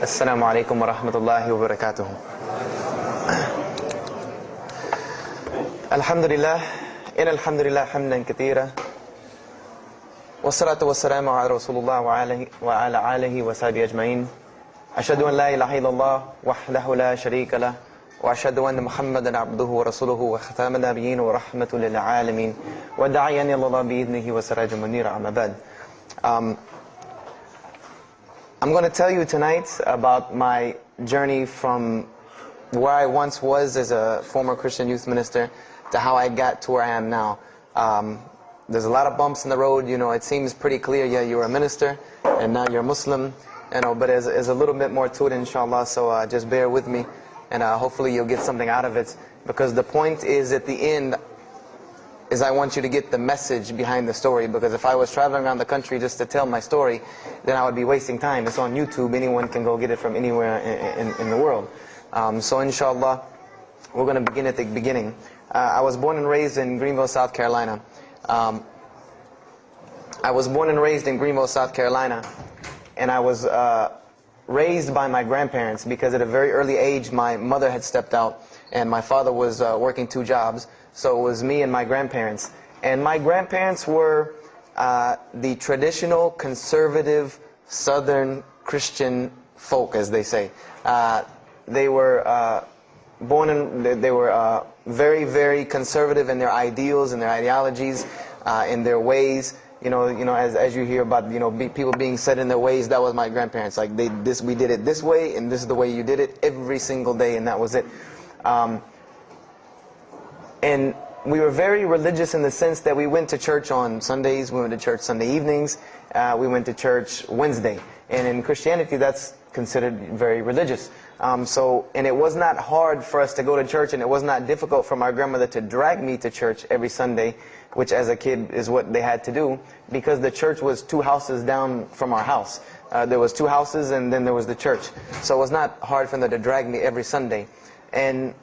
السلام عليكم ورحمة الله وبركاته. الحمد لله إن الحمد لله حمدا كثيرا والصلاة والسلام على رسول الله وعلى آله وصحبه أجمعين. أشهد أن لا إله إلا الله وحده لا شريك له وأشهد أن محمدا عبده ورسوله وختام النبيين ورحمة للعالمين وداعيا إلى الله بإذنه وسراجا منيرا. أما بعد. I'm going to tell you tonight about my journey from where I once was as a former Christian youth minister to how I got to where I am now. There's a lot of bumps in the road. You know, it seems pretty clear. Yeah, you're a minister and now you're a Muslim. You know, but there's a little bit more to it, inshallah. So just bear with me, and hopefully you'll get something out of it. Because the point is, at the end, is I want you to get the message behind the story. Because if I was traveling around the country just to tell my story, then I would be wasting time. It's on YouTube. Anyone can go get it from anywhere in the world. So inshallah, we're going to begin at the beginning. I was born and raised in Greenville, South Carolina. And I was raised by my grandparents, because at a very early age my mother had stepped out and my father was working 2 jobs. So it was me and my grandparents. And my grandparents were the traditional, conservative, Southern Christian folk, as they say. They were very, very conservative in their ideals and their ideologies, in their ways. You know, as you hear about, people being set in their ways, that was my grandparents. Like we did it this way, and this is the way you did it every single day, and that was it. And we were very religious in the sense that we went to church on Sundays, we went to church Sunday evenings, we went to church Wednesday. And in Christianity, that's considered very religious. And it was not hard for us to go to church, and it was not difficult for my grandmother to drag me to church every Sunday, which as a kid is what they had to do, because the church was 2 houses down from our house. There was 2 houses, and then there was the church. So it was not hard for them to drag me every Sunday. And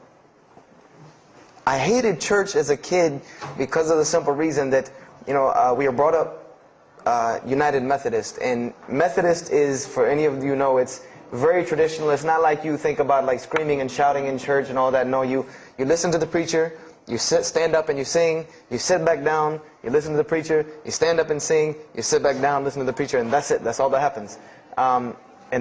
I hated church as a kid because of the simple reason that, we were brought up United Methodist. And Methodist is, for any of you know, it's very traditional. It's not like you think about like screaming and shouting in church and all that. No, you listen to the preacher, you stand up and you sing, you sit back down, you listen to the preacher, you stand up and sing, you sit back down, listen to the preacher, and that's it. That's all that happens. And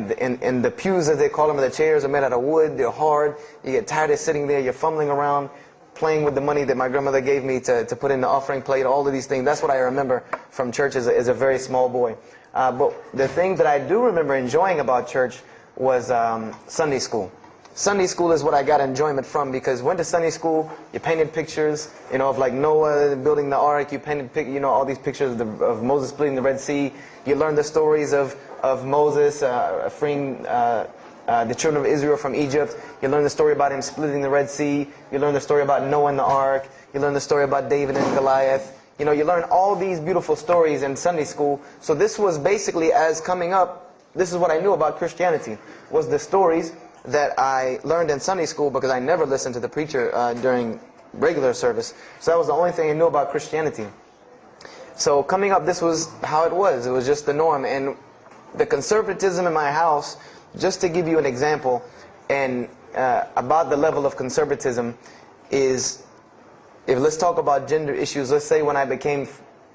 the pews, as they call them, the chairs are made out of wood, they're hard, you get tired of sitting there, you're fumbling around, playing with the money that my grandmother gave me to put in the offering plate, all of these things. That's what I remember from church as a very small boy. But the thing that I do remember enjoying about church was Sunday school. Sunday school is what I got enjoyment from, because went to Sunday school, you painted pictures, of like Noah building the ark, you painted, all these pictures of Moses splitting the Red Sea. You learned the stories of Moses freeing the children of Israel from Egypt. You learn the story about him splitting the Red Sea. You learn the story about Noah and the ark. You learn the story about David and Goliath. You learn all these beautiful stories in Sunday school. So this was basically, as coming up, this is what I knew about Christianity, was the stories that I learned in Sunday school, because I never listened to the preacher during regular service. So that was the only thing I knew about Christianity. So coming up, this was how it was. It was just the norm. And the conservatism in my house, just to give you an example, and about the level of conservatism, is, let's talk about gender issues. Let's say when I became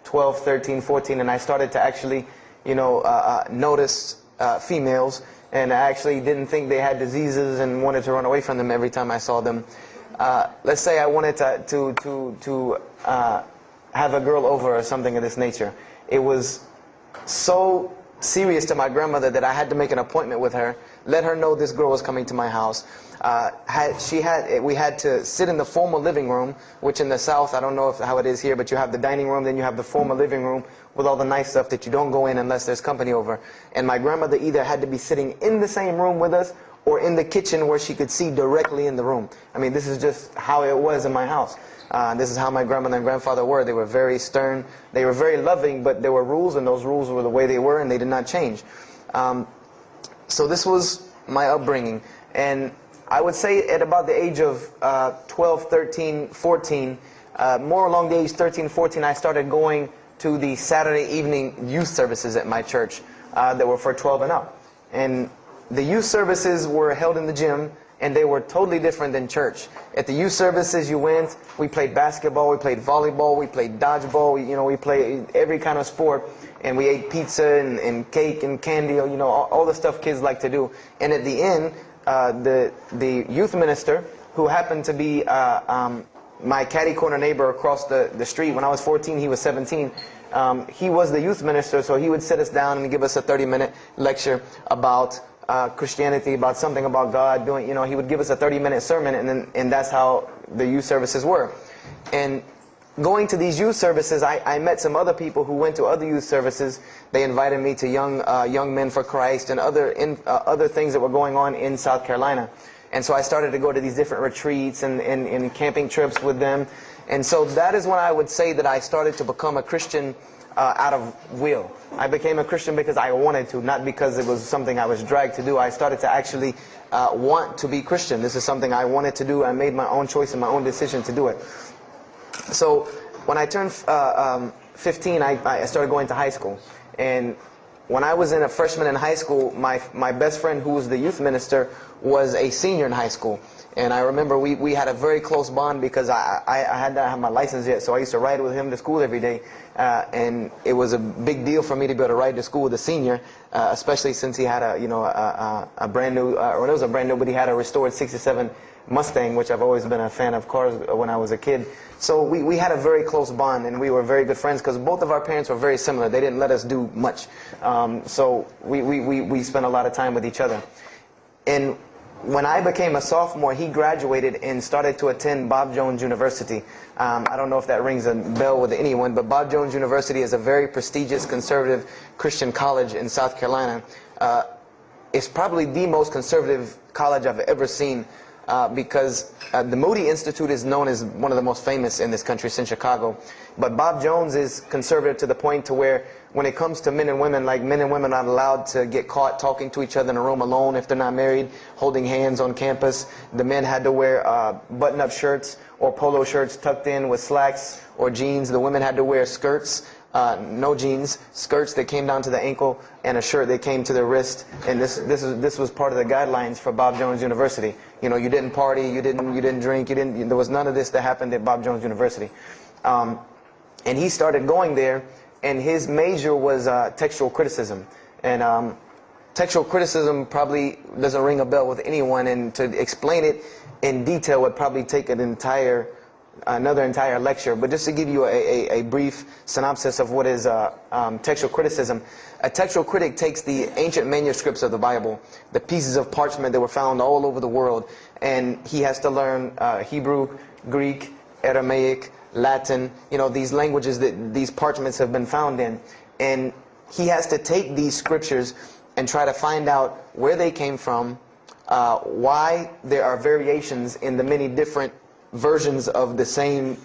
12, 13, 14, and I started to actually, notice females, and I actually didn't think they had diseases and wanted to run away from them every time I saw them. Let's say I wanted to have a girl over or something of this nature. It was so serious to my grandmother that I had to make an appointment with her, let her know this girl was coming to my house. We had to sit in the formal living room, which in the South, I don't know how it is here, but you have the dining room, then you have the formal living room with all the nice stuff that you don't go in unless there's company over. And my grandmother either had to be sitting in the same room with us or in the kitchen where she could see directly in the room. I mean, this is just how it was in my house. This is how my grandmother and grandfather were. They were very stern. They were very loving, but there were rules, and those rules were the way they were, and they did not change. So this was my upbringing. And I would say at about the age of 12, 13, 14, more along the age 13, 14, I started going to the Saturday evening youth services at my church that were for 12 and up. And the youth services were held in the gym, and they were totally different than church. At the youth services you went, we played basketball, we played volleyball, we played dodgeball, we played every kind of sport, and we ate pizza and cake and candy, all the stuff kids like to do. And at the end, the youth minister, who happened to be my catty corner neighbor across the street. When I was 14, he was 17. He was the youth minister, so he would sit us down and give us a 30-minute lecture about Christianity, about something about God. He would give us a 30-minute sermon, and that's how the youth services were. And going to these youth services, I met some other people who went to other youth services. They invited me to Young Men for Christ and other things that were going on in South Carolina. And so I started to go to these different retreats and camping trips with them. And so that is when I would say that I started to become a Christian out of will. I became a Christian because I wanted to, not because it was something I was dragged to do. I started to actually want to be Christian. This is something I wanted to do. I made my own choice and my own decision to do it. So when I turned 15, I started going to high school. And when I was a freshman in high school, my best friend, who was the youth minister, was a senior in high school. And I remember we had a very close bond because I had not had my license yet, so I used to ride with him to school every day. And it was a big deal for me to be able to ride to school with a senior, especially since he had a brand new, or it was a brand new, but he had a restored '67 Mustang, which I've always been a fan of cars when I was a kid. So we had a very close bond, and we were very good friends because both of our parents were very similar. They didn't let us do much. So we spent a lot of time with each other. And when I became a sophomore, he graduated and started to attend Bob Jones University. I don't know if that rings a bell with anyone, but Bob Jones University is a very prestigious conservative Christian college in South Carolina. It's probably the most conservative college I've ever seen. Because the Moody Institute is known as one of the most famous in this country. It's in Chicago. But Bob Jones is conservative to the point to where when it comes to men and women, like men and women are not allowed to get caught talking to each other in a room alone if they're not married, holding hands on campus. The men had to wear button-up shirts or polo shirts tucked in with slacks or jeans. The women had to wear skirts. No jeans, skirts that came down to the ankle, and a shirt that came to the wrist. And this was part of the guidelines for Bob Jones University. You didn't party, you didn't drink, there was none of this that happened at Bob Jones University. And he started going there, and his major was textual criticism. And textual criticism probably doesn't ring a bell with anyone, and to explain it in detail would probably take another entire lecture. But just to give you a brief synopsis of what is textual criticism. A textual critic takes the ancient manuscripts of the Bible, the pieces of parchment that were found all over the world, and he has to learn Hebrew, Greek, Aramaic, Latin, these languages that these parchments have been found in. And he has to take these scriptures and try to find out where they came from, why there are variations in the many different versions of the same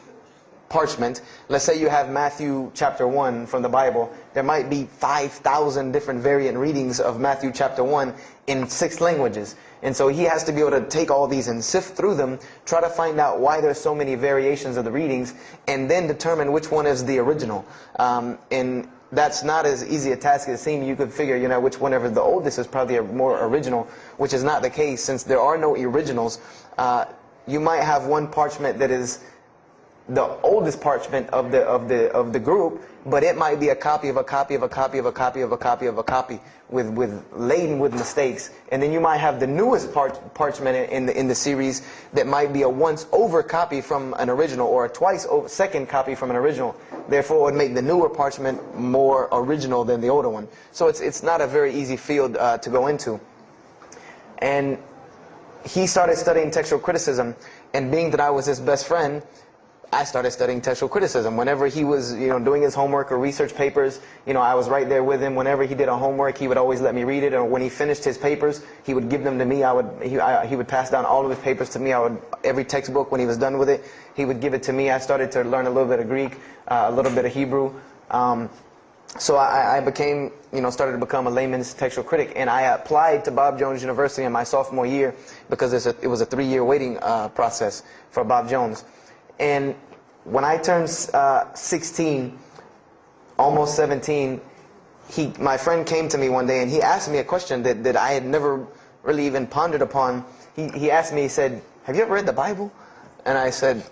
parchment. Let's say you have Matthew chapter 1 from the Bible. There might be 5,000 different variant readings of Matthew chapter 1 in 6 languages. And so he has to be able to take all these and sift through them, try to find out why there's so many variations of the readings, and then determine which one is the original. And that's not as easy a task as it seems. You could figure, which whenever the oldest is probably a more original, which is not the case since there are no originals. You might have one parchment that is the oldest parchment of the group, but it might be a copy of a copy of a copy of a copy of a copy of a copy laden with mistakes. And then you might have the newest parchment in the series that might be a once over copy from an original, or a twice over second copy from an original. Therefore, it would make the newer parchment more original than the older one. So it's not a very easy field to go into. And he started studying textual criticism, and being that I was his best friend, I started studying textual criticism. Whenever he was, doing his homework or research papers, I was right there with him. Whenever he did a homework, he would always let me read it. Or when he finished his papers, he would give them to me. He would pass down all of his papers to me. Every textbook, when he was done with it, he would give it to me. I started to learn a little bit of Greek, a little bit of Hebrew. So I became, started to become a layman's textual critic, and I applied to Bob Jones University in my sophomore year because it was a 3-year waiting process for Bob Jones. And when I turned 16, almost 17, my friend came to me one day and he asked me a question that I had never really even pondered upon. He asked me, he said, "Have you ever read the Bible?" And I said,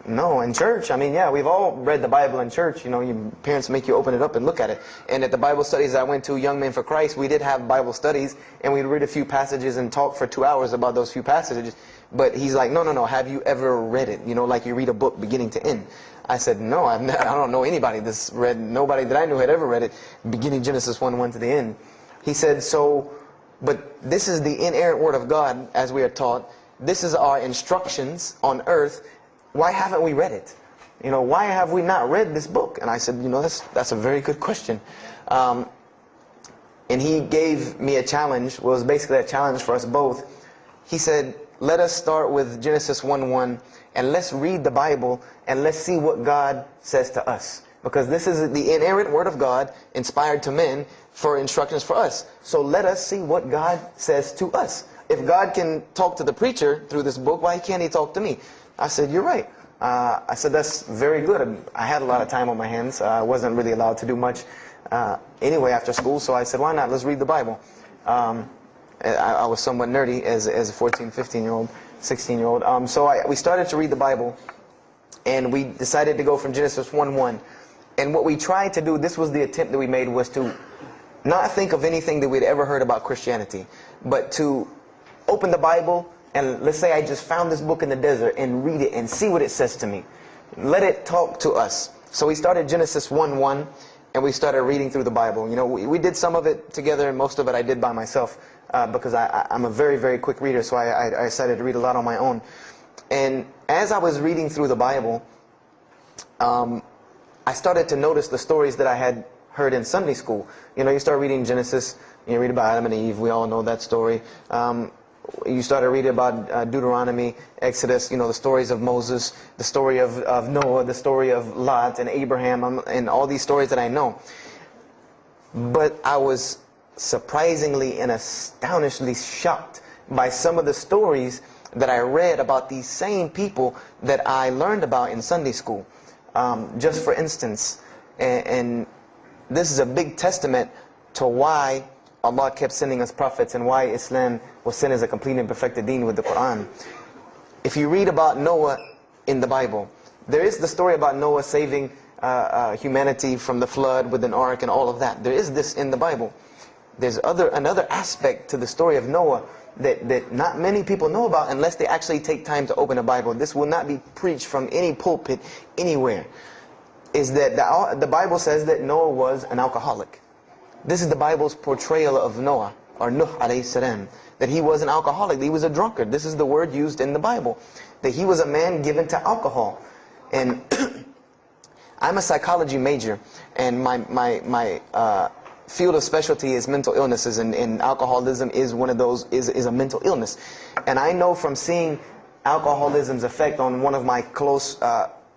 no, in church. I mean, yeah, we've all read the Bible in church. You know, your parents make you open it up and look at it. And at the Bible studies I went to, Young Men for Christ, we did have Bible studies, and we'd read a few passages and talk for 2 hours about those few passages. But he's like, no, have you ever read it? You know, like you read a book beginning to end. I said, no, I don't know anybody that's read, nobody that I knew had ever read it, beginning Genesis 1:1 to the end. He said, but this is the inerrant Word of God, as we are taught. This is our instructions on earth. Why haven't we read it? You know, why have we not read this book? And I said, you know, that's a very good question. And he gave me a challenge. Well, it was basically a challenge for us both. He said, let us start with Genesis 1:1, and let's read the Bible, and let's see what God says to us. Because this is the inerrant Word of God, inspired to men, for instructions for us. So let us see what God says to us. If God can talk to the preacher through this book, why can't He talk to me? I said, you're right. I said, that's very good. I had a lot of time on my hands. I wasn't really allowed to do much anyway after school, so I said, why not? Let's read the Bible. I was somewhat nerdy as a 14, 15-year-old, 16-year-old. So we started to read the Bible, and we decided to go from Genesis 1:1. And what we tried to do, this was the attempt that we made, was to not think of anything that we'd ever heard about Christianity, but to open the Bible, and let's say I just found this book in the desert, and read it and see what it says to me. Let it talk to us. So we started Genesis 1:1, and we started reading through the Bible. You know, we did some of it together, and most of it I did by myself, because I'm a very, very quick reader, so I decided to read a lot on my own. And as I was reading through the Bible, I started to notice the stories that I had heard in Sunday school. You know, you start reading Genesis, you read about Adam and Eve, we all know that story. You started reading about Deuteronomy, Exodus, you know, the stories of Moses, the story of Noah, the story of Lot and Abraham, and all these stories that I know. But I was surprisingly and astonishingly shocked by some of the stories that I read about these same people that I learned about in Sunday school. Just for instance, and this is a big testament to why Allah kept sending us prophets and why Islam was sent as a complete and perfected deen with the Quran. If you read about Noah in the Bible, there is the story about Noah saving humanity from the flood with an ark and all of that. There is this in the Bible. There's another aspect to the story of Noah that not many people know about unless they actually take time to open a Bible. This will not be preached from any pulpit anywhere. Is that the Bible says that Noah was an alcoholic. This is the Bible's portrayal of Noah, or Nuh alayhi salam, that he was an alcoholic, that he was a drunkard. This is the word used in the Bible, that he was a man given to alcohol. And I'm a psychology major, and my field of specialty is mental illnesses, and alcoholism is one of those, is a mental illness. And I know from seeing alcoholism's effect on one of my close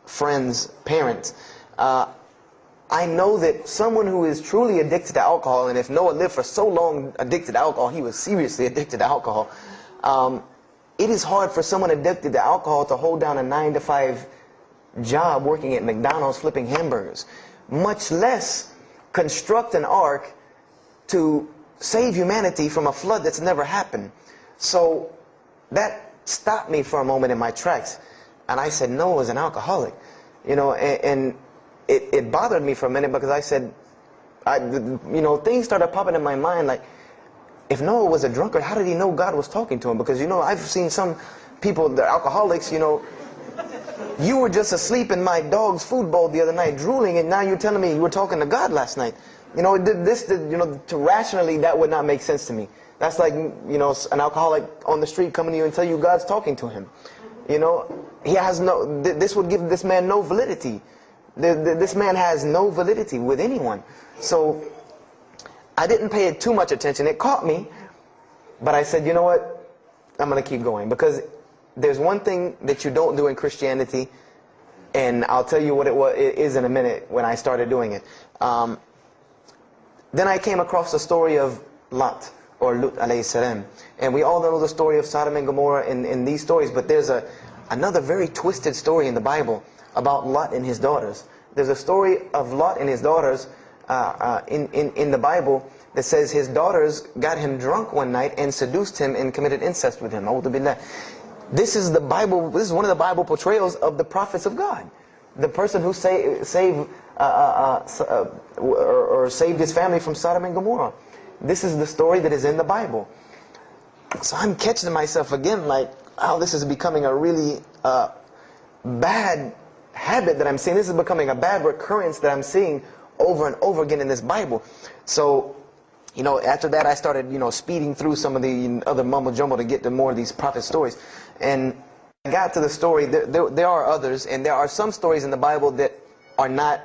friends' parents, I know that someone who is truly addicted to alcohol, and if Noah lived for so long addicted to alcohol, he was seriously addicted to alcohol. It is hard for someone addicted to alcohol to hold down a 9-to-5 job working at McDonald's flipping hamburgers, much less construct an ark to save humanity from a flood that's never happened. So that stopped me for a moment in my tracks, and I said, Noah was an alcoholic. You know, and it bothered me for a minute, because I said, you know, things started popping in my mind like, if Noah was a drunkard, how did he know God was talking to him? Because, you know, I've seen some people, they're alcoholics, you know, you were just asleep in my dog's food bowl the other night, drooling, and now you're telling me you were talking to God last night. You know, you know, to rationally, that would not make sense to me. That's like, you know, an alcoholic on the street coming to you and tell you God's talking to him. You know, he has no, this would give this man no validity. This man has no validity with anyone. So I didn't pay it too much attention. It caught me, but I said, you know what, I'm going to keep going, because there's one thing that you don't do in Christianity, and I'll tell you what it is in a minute when I started doing it. Then I came across the story of Lot, or Lut alayhi salam. And we all know the story of Sodom and Gomorrah in these stories, but there's another very twisted story in the Bible about Lot and his daughters. There's a story of Lot and his daughters in the Bible that says his daughters got him drunk one night and seduced him and committed incest with him. This is the Bible. This is one of the Bible portrayals of the prophets of God. The person who saved his family from Sodom and Gomorrah. This is the story that is in the Bible. So I'm catching myself again like, oh, this is becoming a really bad habit that I'm seeing. This is becoming a bad recurrence that I'm seeing over and over again in this Bible. So, after that I started, speeding through some of the other mumbo jumbo to get to more of these prophet stories. And I got to the story, there are others, and there are some stories in the Bible that are not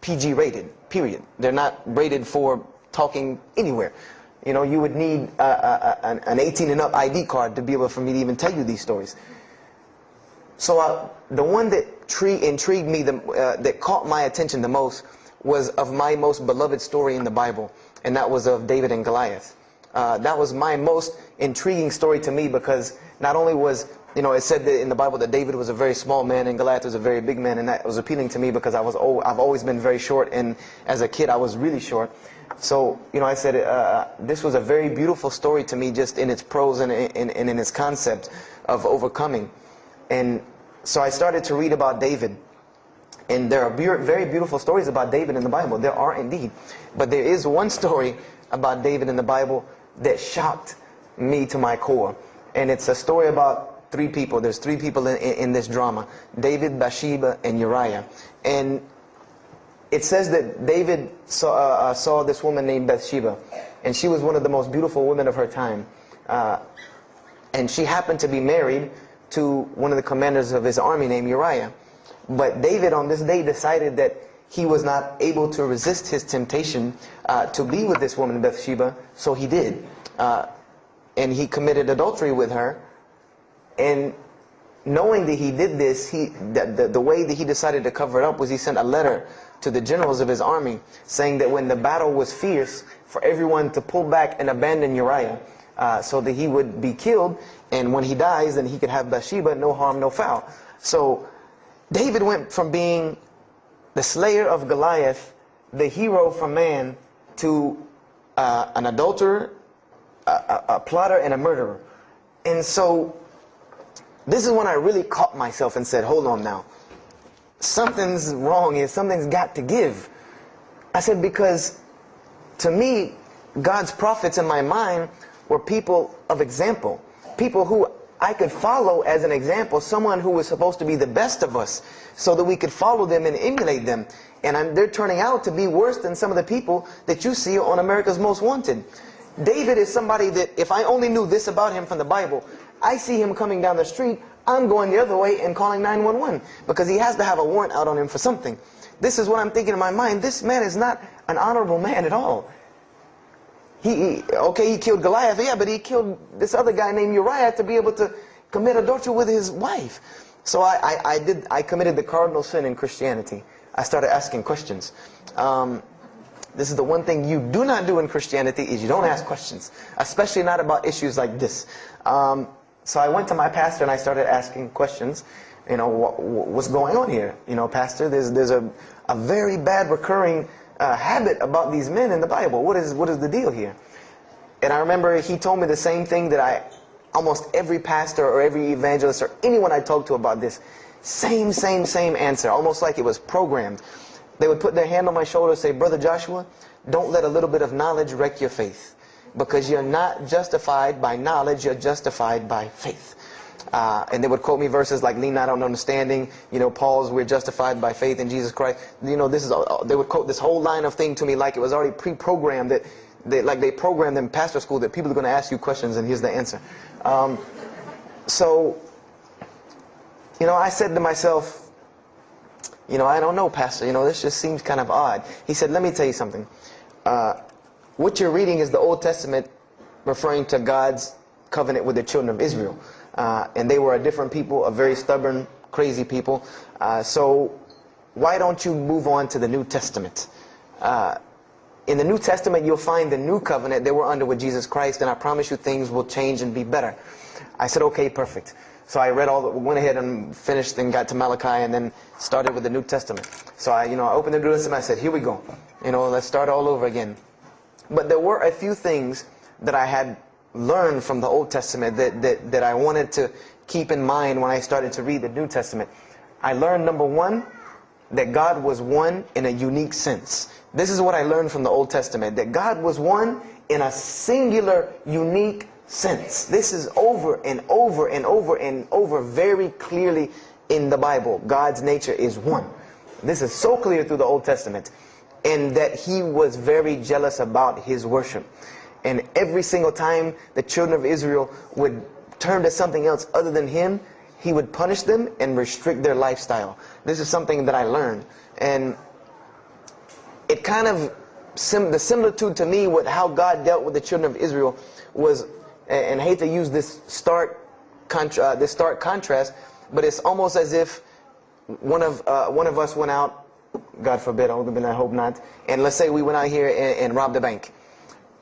PG rated, period. They're not rated for talking anywhere. You would need an 18 and up ID card to be able for me to even tell you these stories. So the one that intrigued me, that caught my attention the most, was of my most beloved story in the Bible, and that was of David and Goliath. That was my most intriguing story to me, because not only was, it said that in the Bible that David was a very small man and Goliath was a very big man, and that was appealing to me because I've always been very short, and as a kid I was really short. So, I said this was a very beautiful story to me, just in its prose and in its concept of overcoming. And so I started to read about David. And there are very beautiful stories about David in the Bible. There are indeed. But there is one story about David in the Bible that shocked me to my core. And it's a story about three people. There's three people in this drama: David, Bathsheba, and Uriah. And it says that David saw this woman named Bathsheba. And she was one of the most beautiful women of her time. And she happened to be married to one of the commanders of his army named Uriah. But David on this day decided that he was not able to resist his temptation to be with this woman Bathsheba, so he did. And he committed adultery with her. And knowing that he did this, the way that he decided to cover it up was he sent a letter to the generals of his army saying that when the battle was fierce, for everyone to pull back and abandon Uriah so that he would be killed, and when he dies then he could have Bathsheba, no harm, no foul. So David went from being the slayer of Goliath, the hero from man, to an adulterer, a plotter, and a murderer. And so this is when I really caught myself and said, hold on now. Something's wrong here. Something's got to give. I said, because to me, God's prophets in my mind were people of example. People who I could follow as an example. Someone who was supposed to be the best of us, so that we could follow them and emulate them. And they're turning out to be worse than some of the people that you see on America's Most Wanted. David is somebody that, if I only knew this about him from the Bible, I see him coming down the street, I'm going the other way and calling 911, because he has to have a warrant out on him for something. This is what I'm thinking in my mind. This man is not an honorable man at all. He killed Goliath, yeah, but he killed this other guy named Uriah to be able to commit adultery with his wife. So I committed the cardinal sin in Christianity. I started asking questions. This is the one thing you do not do in Christianity, is you don't ask questions, especially not about issues like this. So I went to my pastor and I started asking questions. What's going on here? Pastor, there's a very bad recurring habit about these men in the Bible. What is the deal here? And I remember he told me the same thing that almost every pastor or every evangelist or anyone I talked to about this, same answer, almost like it was programmed. They would put their hand on my shoulder and say, Brother Joshua, don't let a little bit of knowledge wreck your faith, because you're not justified by knowledge, you're justified by faith. And they would quote me verses like, lean not on understanding, Paul's, we're justified by faith in Jesus Christ. They would quote this whole line of thing to me like it was already pre-programmed, that they programmed in pastor school that people are going to ask you questions and here's the answer. So I said to myself, I don't know, Pastor, this just seems kind of odd. He said, let me tell you something. What you're reading is the Old Testament referring to God's covenant with the children of Israel. And they were a different people, a very stubborn, crazy people. So why don't you move on to the New Testament? In the New Testament, you'll find the new covenant they were under with Jesus Christ, and I promise you things will change and be better. I said, okay, perfect. So I went ahead and finished and got to Malachi and then started with the New Testament. So I opened the New Testament. I said, here we go. Let's start all over again. But there were a few things that I had learned from the Old Testament that I wanted to keep in mind when I started to read the New Testament. I learned, number one, that God was one in a unique sense. This is what I learned from the Old Testament, that God was one in a singular, unique sense. This is over and over and over and over very clearly in the Bible. God's nature is one. This is so clear through the Old Testament. And that He was very jealous about His worship. And every single time the children of Israel would turn to something else other than Him, He would punish them and restrict their lifestyle. This is something that I learned. And it kind of, the similitude to me with how God dealt with the children of Israel was, and I hate to use this stark contrast, but it's almost as if one of us went out, God forbid, I hope not, and let's say we went out here and robbed a bank.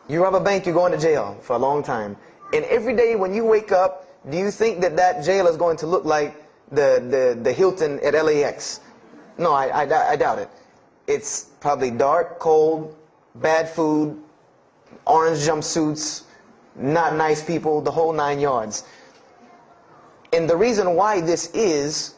You rob a bank, you're going to jail for a long time. And every day when you wake up, do you think that jail is going to look like the Hilton at LAX? No, I doubt it. It's probably dark, cold, bad food, orange jumpsuits, not nice people, the whole 9 yards. And the reason why this is,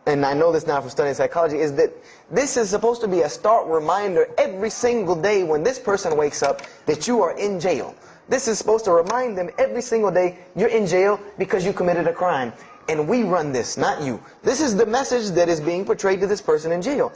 and I know this now from studying psychology, is that this is supposed to be a stark reminder every single day when this person wakes up that you are in jail. This is supposed to remind them every single day you're in jail because you committed a crime. And we run this, not you. This is the message that is being portrayed to this person in jail.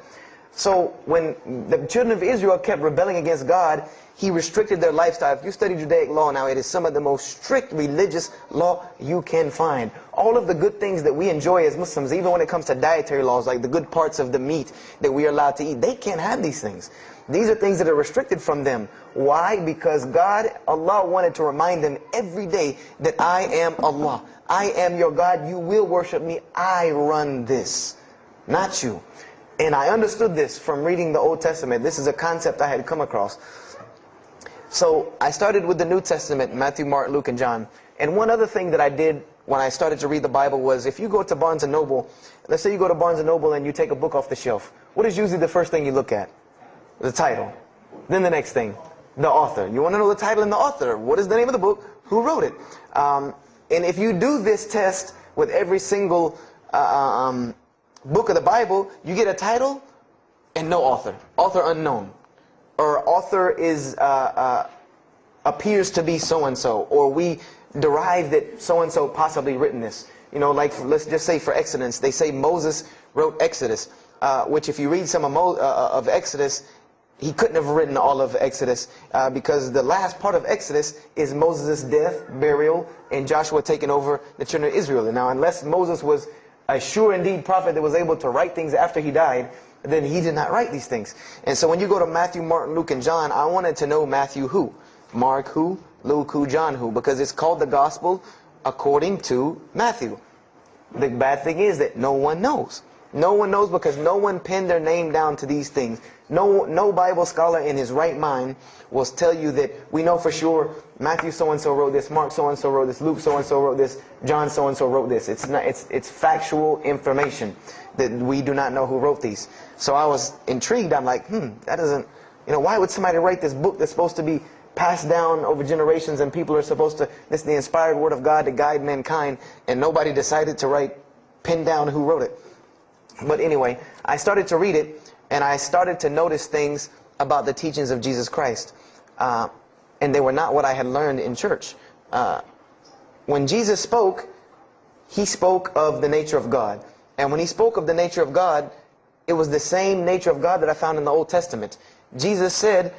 So when the children of Israel kept rebelling against God, He restricted their lifestyle. If you study Judaic law now, it is some of the most strict religious law you can find. All of the good things that we enjoy as Muslims, even when it comes to dietary laws, like the good parts of the meat that we are allowed to eat, they can't have these things. These are things that are restricted from them. Why? Because God, Allah, wanted to remind them every day that I am Allah. I am your God. You will worship me. I run this, not you. And I understood this from reading the Old Testament. This is a concept I had come across. So I started with the New Testament, Matthew, Mark, Luke, and John. And one other thing that I did when I started to read the Bible was, if you go to Barnes & Noble, let's say you go to Barnes & Noble and you take a book off the shelf. What is usually the first thing you look at? The title. Then the next thing, the author. You want to know the title and the author. What is the name of the book? Who wrote it? And if you do this test with every single book of the Bible, you get a title and no author. Author unknown. Or author is appears to be so-and-so. Or we derive that so-and-so possibly written this. Like let's just say for Exodus, they say Moses wrote Exodus. Which if you read some of Exodus, he couldn't have written all of Exodus because the last part of Exodus is Moses' death, burial, and Joshua taking over the children of Israel. And now, unless Moses was a sure indeed prophet that was able to write things after he died, then he did not write these things. And so when you go to Matthew, Mark, Luke, and John, I wanted to know Matthew who, Mark who, Luke who, John who, because it's called the Gospel according to Matthew. The bad thing is that no one knows. No one knows because no one pinned their name down to these things. No Bible scholar in his right mind will tell you that we know for sure Matthew so-and-so wrote this, Mark so-and-so wrote this, Luke so-and-so wrote this, John so-and-so wrote this. It's factual information that we do not know who wrote these. So I was intrigued. I'm like, that doesn't, why would somebody write this book that's supposed to be passed down over generations and people are supposed to, this is the inspired word of God to guide mankind, and nobody decided to pin down who wrote it. But anyway, I started to read it, and I started to notice things about the teachings of Jesus Christ. And they were not what I had learned in church. When Jesus spoke, He spoke of the nature of God. And when He spoke of the nature of God, it was the same nature of God that I found in the Old Testament. Jesus said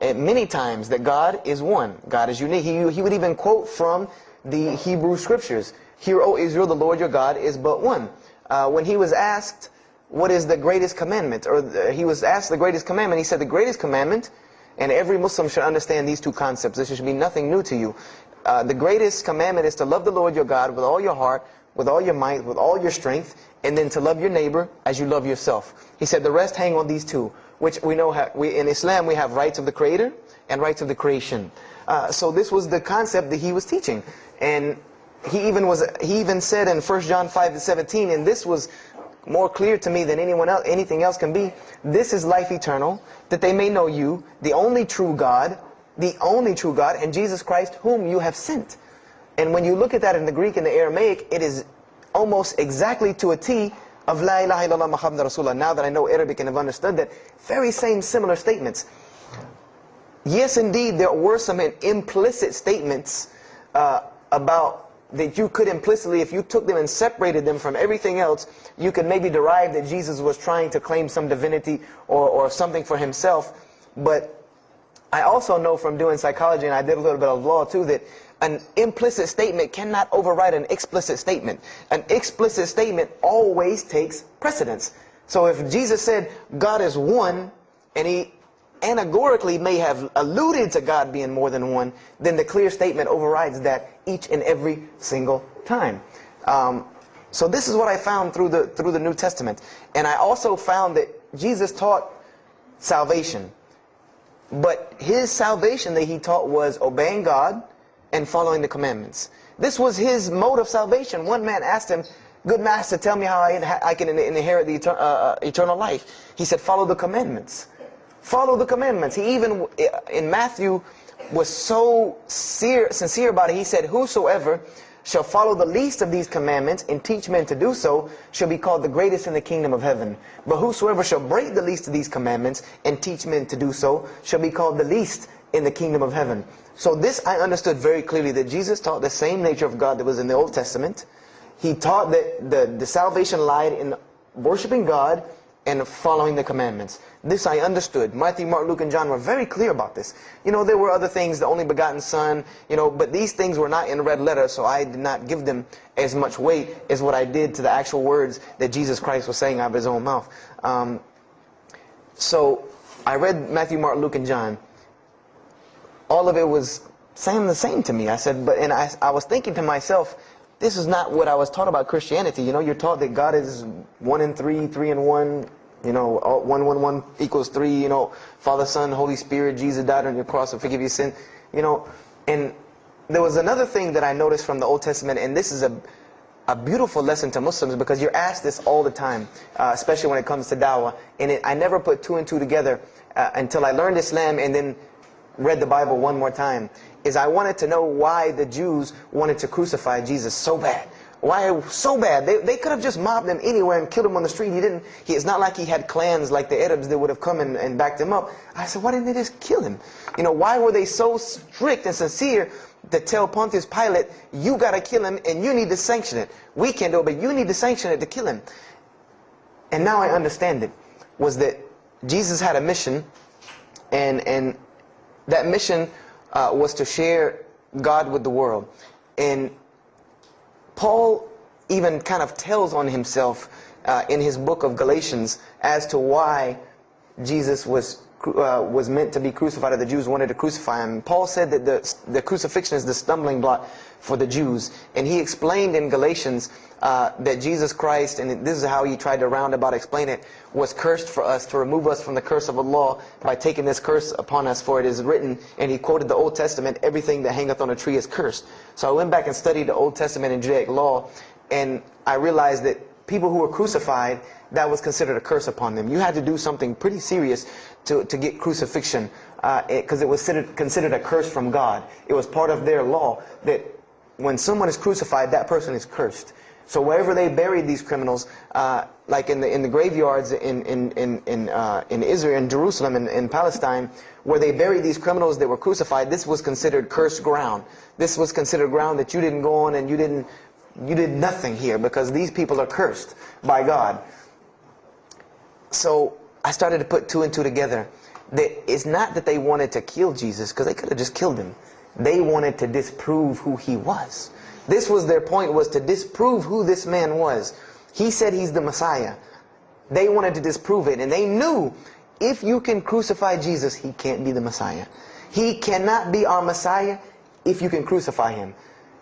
many times that God is one. God is unique. He would even quote from the Hebrew Scriptures. Hear, O Israel, the Lord your God is but one. When He was asked, what is the greatest commandment? Or He was asked the greatest commandment. He said the greatest commandment, and every Muslim should understand these two concepts. This should be nothing new to you. The greatest commandment is to love the Lord your God with all your heart, with all your might, with all your strength, and then to love your neighbor as you love yourself. He said the rest hang on these two, which we know in Islam we have rights of the Creator and rights of the creation. So this was the concept that He was teaching. And he even said in 1 John 5:17, and this was more clear to me than anything else can be, this is life eternal, that they may know you, the only true God, and Jesus Christ, whom you have sent. And when you look at that in the Greek and the Aramaic, it is almost exactly to a T of La ilaha illallah Muhammad Rasulullah. Now that I know Arabic and have understood that, very same similar statements. Yes, indeed, there were some implicit statements about that you could implicitly, if you took them and separated them from everything else, you could maybe derive that Jesus was trying to claim some divinity or something for himself. But I also know from doing psychology, and I did a little bit of law too, that an implicit statement cannot override an explicit statement. An explicit statement always takes precedence. So if Jesus said God is one, and he anagorically may have alluded to God being more than one, then the clear statement overrides that each and every single time. So this is what I found through the New Testament. And I also found that Jesus taught salvation. But his salvation that he taught was obeying God and following the commandments. This was his mode of salvation. One man asked him, "Good master, tell me how I can inherit the eternal life." He said, "Follow the commandments." Follow the commandments. He even, in Matthew, was so sincere about it. He said, "Whosoever shall follow the least of these commandments and teach men to do so shall be called the greatest in the kingdom of heaven. But whosoever shall break the least of these commandments and teach men to do so shall be called the least in the kingdom of heaven." So this I understood very clearly, that Jesus taught the same nature of God that was in the Old Testament. He taught that the salvation lied in worshiping God and following the commandments. This I understood. Matthew, Mark, Luke, and John were very clear about this. There were other things, the only begotten Son, but these things were not in red letter, so I did not give them as much weight as what I did to the actual words that Jesus Christ was saying out of his own mouth. So I read Matthew, Mark, Luke, and John. All of it was saying the same to me. I said, I was thinking to myself, this is not what I was taught about Christianity. You're taught that God is 1 in 3, 3 in 1. 1 equals 3. Father, Son, Holy Spirit. Jesus died on your cross to forgive your sin. And there was another thing that I noticed from the Old Testament, and this is a beautiful lesson to Muslims, because you're asked this all the time, especially when it comes to dawah. And I never put 2 and 2 together until I learned Islam and then read the Bible one more time. Is I wanted to know why the Jews wanted to crucify Jesus so bad. Why so bad? They could have just mobbed him anywhere and killed him on the street. It's not like he had clans like the Arabs that would have come and backed him up. I said, why didn't they just kill him? Why were they so strict and sincere to tell Pontius Pilate, you got to kill him and you need to sanction it? We can't do it, but you need to sanction it to kill him. And now I understand it, was that Jesus had a mission, and that mission was to share God with the world. And Paul even kind of tells on himself in his book of Galatians as to why Jesus was meant to be crucified, or the Jews wanted to crucify him. Paul said that the crucifixion is the stumbling block for the Jews. And he explained in Galatians that Jesus Christ, and this is how he tried to roundabout explain it, was cursed for us, to remove us from the curse of Allah by taking this curse upon us. For it is written, and he quoted the Old Testament, everything that hangeth on a tree is cursed. So I went back and studied the Old Testament and Judaic law, and I realized that people who were crucified, that was considered a curse upon them. You had to do something pretty serious to get crucifixion, because it was considered a curse from God. It was part of their law that when someone is crucified, that person is cursed. So wherever they buried these criminals, like in the graveyards in Israel, in Jerusalem, in Palestine, where they buried these criminals that were crucified, this was considered cursed ground. This was considered ground that you didn't go on, and you did nothing here, because these people are cursed by God. So I started to put 2 and 2 together. That it's not that they wanted to kill Jesus, because they could have just killed him. They wanted to disprove who he was. This was their point, was to disprove who this man was. He said he's the Messiah. They wanted to disprove it, and they knew if you can crucify Jesus, he can't be the Messiah. He cannot be our Messiah if you can crucify him.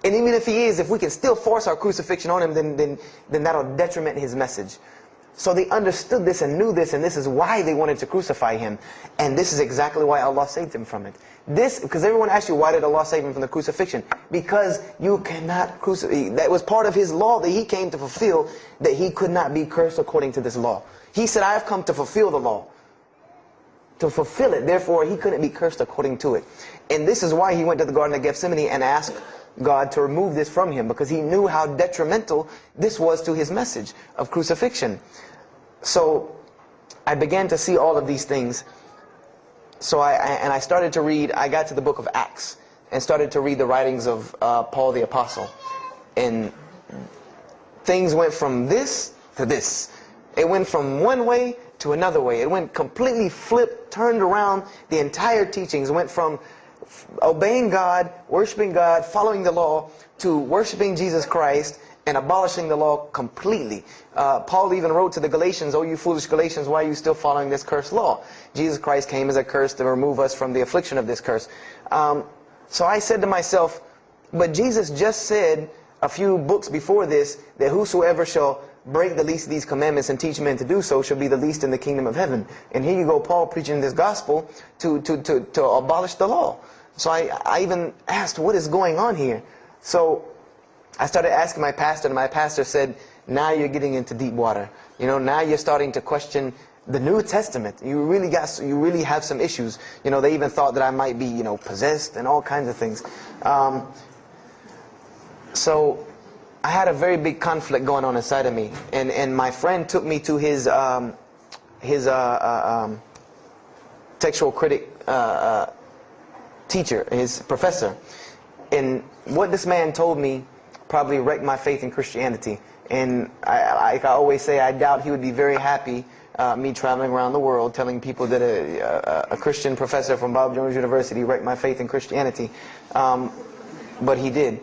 And even if he is, if we can still force our crucifixion on him, then that'll detriment his message. So they understood this and knew this, and this is why they wanted to crucify him. And this is exactly why Allah saved him from it. This, because everyone asks you, why did Allah save him from the crucifixion? Because you cannot crucify. That was part of his law that he came to fulfill, that he could not be cursed according to this law. He said, I have come to fulfill the law. To fulfill it. Therefore, he couldn't be cursed according to it. And this is why he went to the Garden of Gethsemane and asked God to remove this from him, because he knew how detrimental this was to his message of crucifixion. So I began to see all of these things. So I started to read, I got to the book of Acts and started to read the writings of Paul the Apostle. And things went from this to this. It went from one way to another way. It went completely flipped, turned around. The entire teachings went from obeying God, worshiping God, following the law, to worshiping Jesus Christ and abolishing the law completely. Paul even wrote to the Galatians, "Oh, you foolish Galatians, why are you still following this cursed law?" Jesus Christ came as a curse to remove us from the affliction of this curse. So I said to myself, but Jesus just said a few books before this that whosoever shall break the least of these commandments and teach men to do so shall be the least in the kingdom of heaven. And here you go, Paul preaching this gospel to abolish the law. So I even asked, what is going on here? So I started asking my pastor, and my pastor said, now you're getting into deep water. You know, now you're starting to question the New Testament. You really have some issues. You know, they even thought that I might be, you know, possessed and all kinds of things. So I had a very big conflict going on inside of me, and my friend took me to his textual critic teacher, his professor. And what this man told me probably wrecked my faith in Christianity. And I always say, I doubt he would be very happy me traveling around the world telling people that a Christian professor from Bob Jones University wrecked my faith in Christianity. But he did.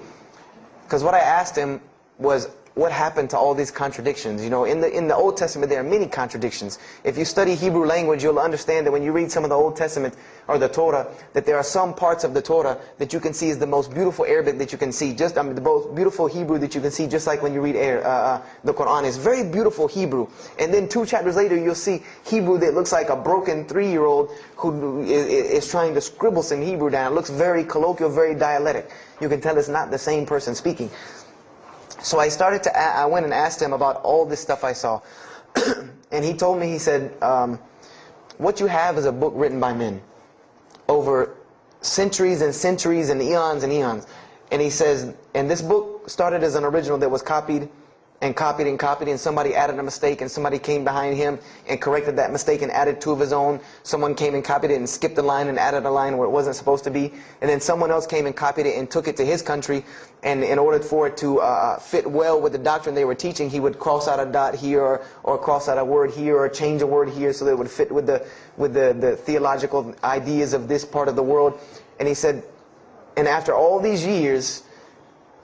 Because what I asked him was, what happened to all these contradictions? You know, in the Old Testament there are many contradictions. If you study Hebrew language, you'll understand that when you read some of the Old Testament or the Torah, that there are some parts of the Torah that you can see is the most beautiful Arabic that you can see. The most beautiful Hebrew that you can see, just like when you read the Quran. It's very beautiful Hebrew. And then 2 chapters later, you'll see Hebrew that looks like a broken 3-year-old who is trying to scribble some Hebrew down. It looks very colloquial, very dialectic. You can tell it's not the same person speaking. So I went and asked him about all this stuff I saw. And he told me, he said, what you have is a book written by men over centuries and centuries and eons and eons. And he says, and this book started as an original that was copied and copied and copied, and somebody added a mistake, and somebody came behind him and corrected that mistake and added 2 of his own. Someone came and copied it and skipped a line and added a line where it wasn't supposed to be. And then someone else came and copied it and took it to his country, and in order for it to fit well with the doctrine they were teaching, he would cross out a dot here or cross out a word here or change a word here so that it would fit with the theological ideas of this part of the world. And he said, and after all these years,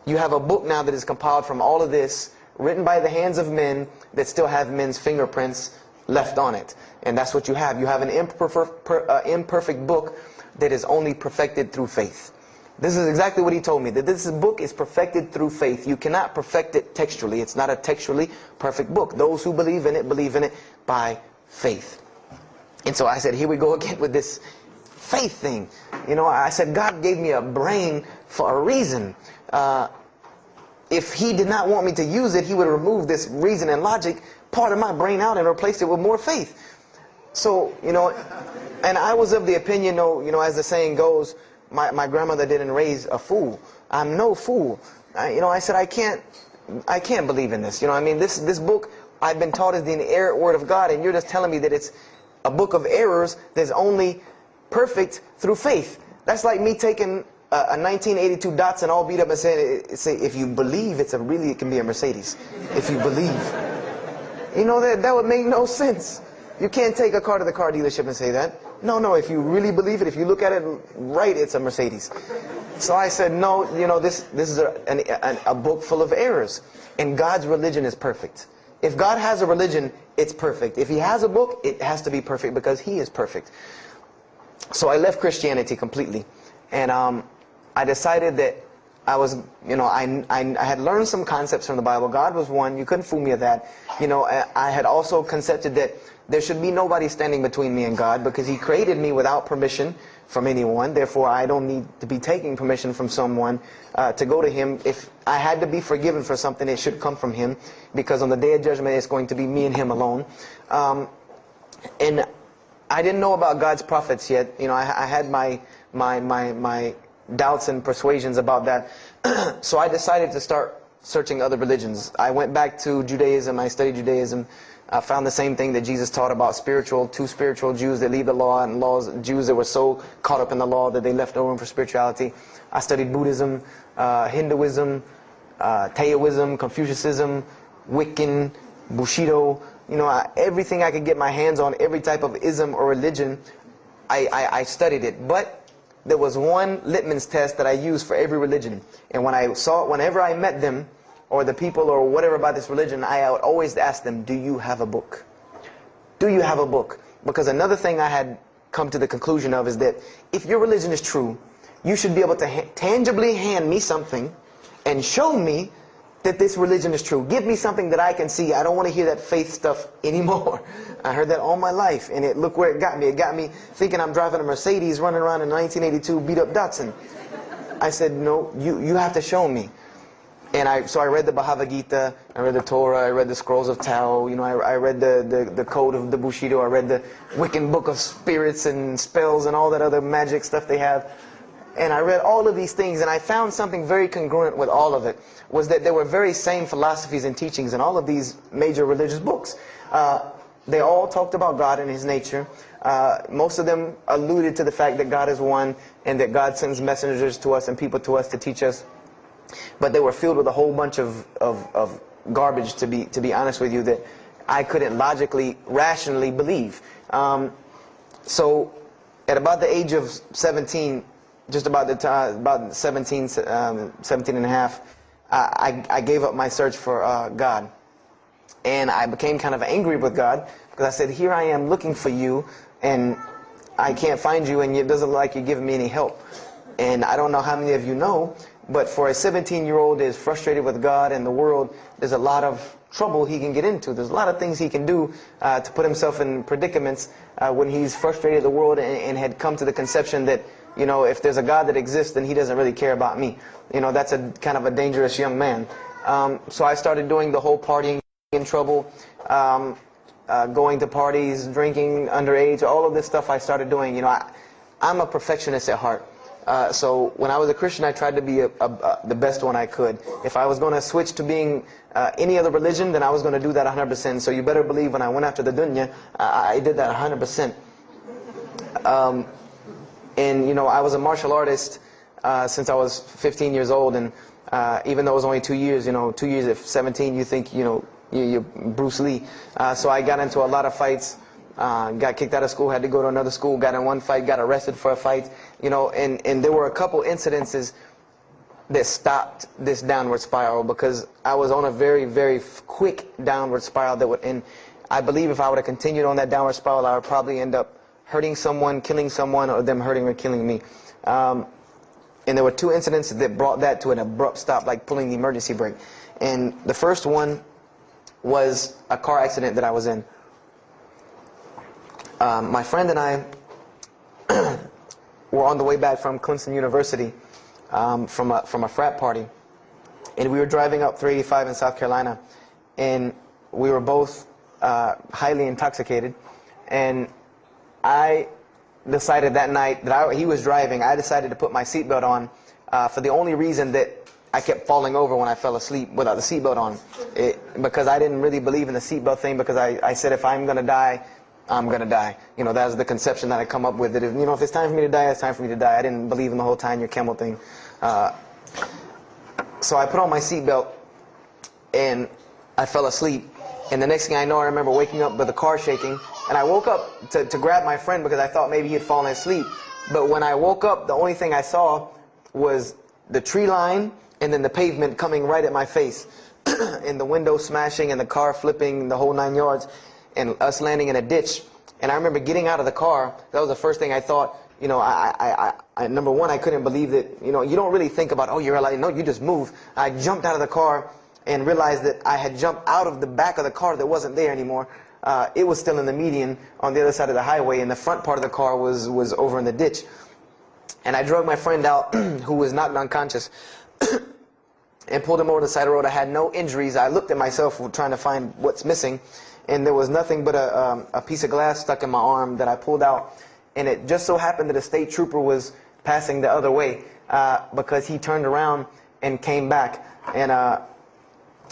you have a book now that is compiled from all of this, written by the hands of men that still have men's fingerprints left on it. And that's what you have. You have an imperfect book that is only perfected through faith. This is exactly what he told me, that this book is perfected through faith. You cannot perfect it textually. It's not a textually perfect book. Those who believe in it by faith. And so I said, here we go again with this faith thing. You know, I said, God gave me a brain for a reason. If He did not want me to use it, He would remove this reason and logic part of my brain out and replace it with more faith. So, you know, and I was of the opinion, you know, as the saying goes, my grandmother didn't raise a fool. I'm no fool. You know, I said, I can't believe in this. You know, I mean, this book I've been taught is the inerrant word of God, and you're just telling me that it's a book of errors that's only perfect through faith. That's like me taking a 1982 Datsun all beat up and saying, if you believe it can be a Mercedes. If you believe. You know, that would make no sense. You can't take a car to the car dealership and say that. No, if you really believe it, if you look at it right, it's a Mercedes. So I said, no, you know, this is a book full of errors. And God's religion is perfect. If God has a religion, it's perfect. If He has a book, it has to be perfect because He is perfect. So I left Christianity completely. And I decided that I was, I had learned some concepts from the Bible. God was one. You couldn't fool me of that. I had also concepted that there should be nobody standing between me and God, because He created me without permission from anyone. Therefore, I don't need to be taking permission from someone to go to Him. If I had to be forgiven for something, it should come from Him, because on the day of judgment, it's going to be me and Him alone. And I didn't know about God's prophets yet. I had my doubts and persuasions about that. So I decided to start searching other religions. I went back to Judaism. I studied Judaism. I found the same thing that Jesus taught about two spiritual Jews that leave the law, and Jews that were so caught up in the law that they left no room for spirituality. I studied Buddhism, Hinduism, Taoism, Confucianism, Wiccan, Bushido. Everything I could get my hands on, every type of ism or religion, I studied it. But there was one litmus test that I used for every religion. And whenever I met them, or the people, or whatever about this religion, I would always ask them, do you have a book? Do you have a book? Because another thing I had come to the conclusion of is that if your religion is true, you should be able to tangibly hand me something and show me that this religion is true. Give me something that I can see. I don't want to hear that faith stuff anymore. I heard that all my life, and look where it got me. It got me thinking I'm driving a Mercedes running around in 1982 beat-up Datsun. I said, no, you have to show me. And so I read the Bhagavad Gita, I read the Torah, I read the Scrolls of Tao, I read the Code of the Bushido, I read the Wiccan Book of Spirits and Spells and all that other magic stuff they have. And I read all of these things, and I found something very congruent with all of it, was that there were very same philosophies and teachings in all of these major religious books. They all talked about God and His nature. Most of them alluded to the fact that God is one, and that God sends messengers to us and people to us to teach us. But they were filled with a whole bunch of garbage, to be honest with you, that I couldn't logically, rationally believe. So at about the age of 17, just about the time, about 17 and a half, I gave up my search for God. And I became kind of angry with God, because I said, here I am looking for you, and I can't find you, and it doesn't look like you're giving me any help. And I don't know how many of you know, but for a 17-year-old that is frustrated with God and the world, there's a lot of trouble he can get into. There's a lot of things he can do to put himself in predicaments when he's frustrated with the world and had come to the conception that, if there's a God that exists, then He doesn't really care about me. That's a kind of a dangerous young man. So I started doing the whole partying in trouble, going to parties, drinking underage, all of this stuff I started doing. I'm a perfectionist at heart. So when I was a Christian, I tried to be the best one I could. If I was going to switch to being any other religion, then I was going to do that 100%. So you better believe when I went after the dunya, I did that 100%. And I was a martial artist since I was 15 years old, and even though it was only 2 years, 2 years at 17, you think you're Bruce Lee. So I got into a lot of fights. Got kicked out of school, had to go to another school, got in one fight, got arrested for a fight, and there were a couple incidences that stopped this downward spiral, because I was on a very, very quick downward spiral that would end. I believe if I would have continued on that downward spiral, I would probably end up hurting someone, killing someone, or them hurting or killing me. And there were two incidents that brought that to an abrupt stop, like pulling the emergency brake. And the first one was a car accident that I was in. My friend and I were on the way back from Clemson University from a frat party, and we were driving up 385 in South Carolina, and we were both highly intoxicated. And I decided that night that he was driving, I decided to put my seatbelt on for the only reason that I kept falling over when I fell asleep without the seatbelt on. Because I didn't really believe in the seatbelt thing, because I said, if I'm going to die, I'm going to die. That was the conception that I come up with, that if it's time for me to die, it's time for me to die. I didn't believe in the whole tying your camel thing. So I put on my seatbelt, and I fell asleep. And the next thing I know, I remember waking up with the car shaking. And I woke up to grab my friend, because I thought maybe he had fallen asleep. But when I woke up, the only thing I saw was the tree line and then the pavement coming right at my face. And the window smashing and the car flipping, the whole 9 yards. And us landing in a ditch. And I remember getting out of the car. That was the first thing I thought. You know, number one, I couldn't believe that, you know, you don't really think about, oh, you're alive. No, you just move. I jumped out of the car and realized that I had jumped out of the back of the car that wasn't there anymore. It was still in the median on the other side of the highway, and the front part of the car was over in the ditch. And I drug my friend out, who was knocked unconscious, and pulled him over the side of the road. I had no injuries. I looked at myself trying to find what's missing, and there was nothing but a piece of glass stuck in my arm that I pulled out. And it just so happened that a state trooper was passing the other way, because he turned around and came back. And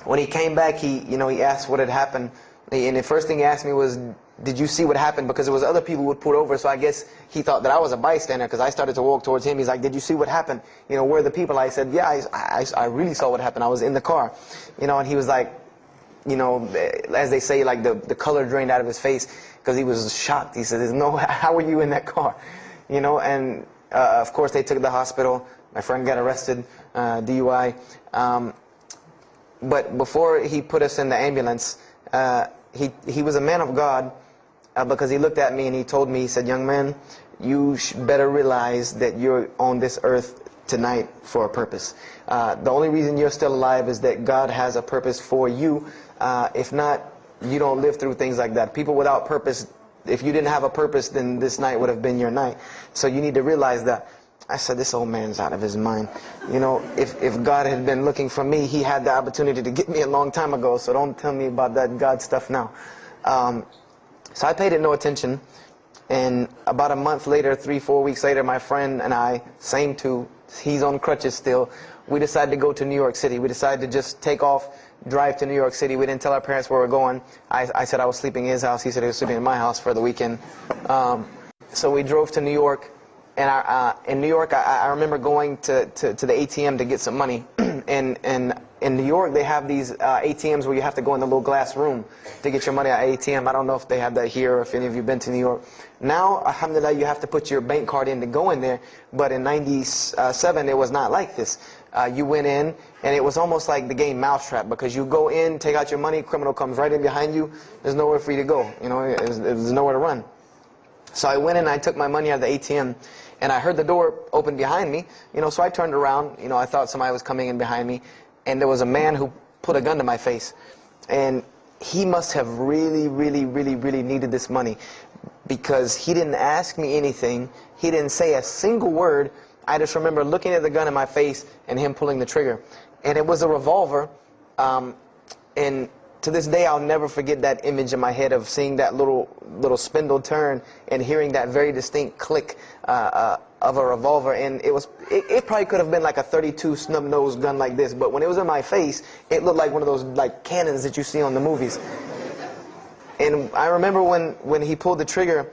when he came back, he asked what had happened. And the first thing he asked me was, did you see what happened? Because there was other people who would pull over, so I guess he thought that I was a bystander, because I started to walk towards him. He's like, did you see what happened? You know, where are the people? I said, yeah, I really saw what happened. I was in the car. You know, and he was like, you know, as they say, like the color drained out of his face, because he was shocked. He said, "There's no, how were you in that car?" You know, and of course they took it to the hospital. My friend got arrested, DUI. But before he put us in the ambulance, he was a man of God, because he looked at me and he told me, he said, "Young man, you better realize that you're on this earth tonight for a purpose. The only reason you're still alive is that God has a purpose for you. If not, you don't live through things like that. People without purpose, if you didn't have a purpose, then this night would have been your night. So you need to realize that." I said, this old man's out of his mind. You know, if God had been looking for me, he had the opportunity to get me a long time ago. So don't tell me about that God stuff now. So I paid it no attention. And about a month later, 3-4 weeks later, my friend and I, same two, he's on crutches still, we decided to go to New York City. We decided to just take off, drive to New York City. We didn't tell our parents where we were going. I said I was sleeping in his house. He said he was sleeping in my house for the weekend. So we drove to New York. And in New York, I remember going to the ATM to get some money. And in New York, they have these ATMs where you have to go in the little glass room to get your money at ATM. I don't know if they have that here or if any of you have been to New York. Now, alhamdulillah, you have to put your bank card in to go in there. But in '97, it was not like this. You went in, and it was almost like the game Mousetrap, because you go in, take out your money, criminal comes right in behind you. There's nowhere for you to go. You know, there's nowhere to run. So I went in and I took my money out of the ATM, and I heard the door open behind me. You know, so I turned around. You know, I thought somebody was coming in behind me, and there was a man who put a gun to my face. And he must have really, really, really, really needed this money, because he didn't ask me anything. He didn't say a single word. I just remember looking at the gun in my face and him pulling the trigger. And it was a revolver. And to this day, I'll never forget that image in my head of seeing that little spindle turn and hearing that very distinct click of a revolver. And it probably could have been like a .32 snub-nosed gun like this, but when it was in my face, it looked like one of those like cannons that you see on the movies. And I remember when he pulled the trigger,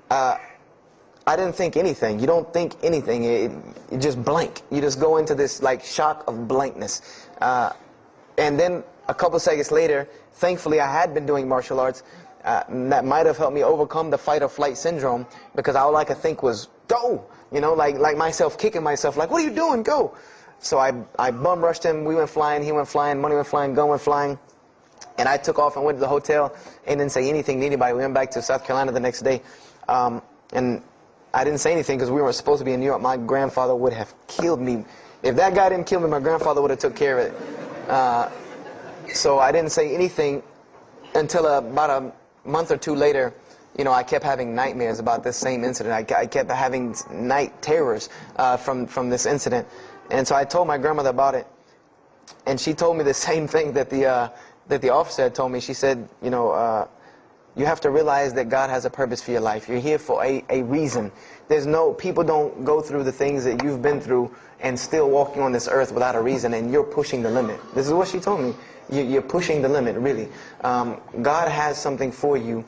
I didn't think anything. You don't think anything. You just blank. You just go into this like shock of blankness. And then a couple seconds later, thankfully I had been doing martial arts. That might have helped me overcome the fight or flight syndrome, because all I could think was, go! You know, like myself kicking myself, like, what are you doing? Go! So I bum rushed him. We went flying, he went flying, money went flying, gun went flying. And I took off and went to the hotel and didn't say anything to anybody. We went back to South Carolina the next day. And I didn't say anything because we weren't supposed to be in New York. My grandfather would have killed me. If that guy didn't kill me, my grandfather would have took care of it. So I didn't say anything until about a month or two later. You know, I kept having nightmares about this same incident. I kept having night terrors from this incident. And so I told my grandmother about it. And she told me the same thing that the officer had told me. She said, you know, you have to realize that God has a purpose for your life. You're here for a reason. People don't go through the things that you've been through and still walking on this earth without a reason, and you're pushing the limit. This is what she told me. You're pushing the limit, really. God has something for you,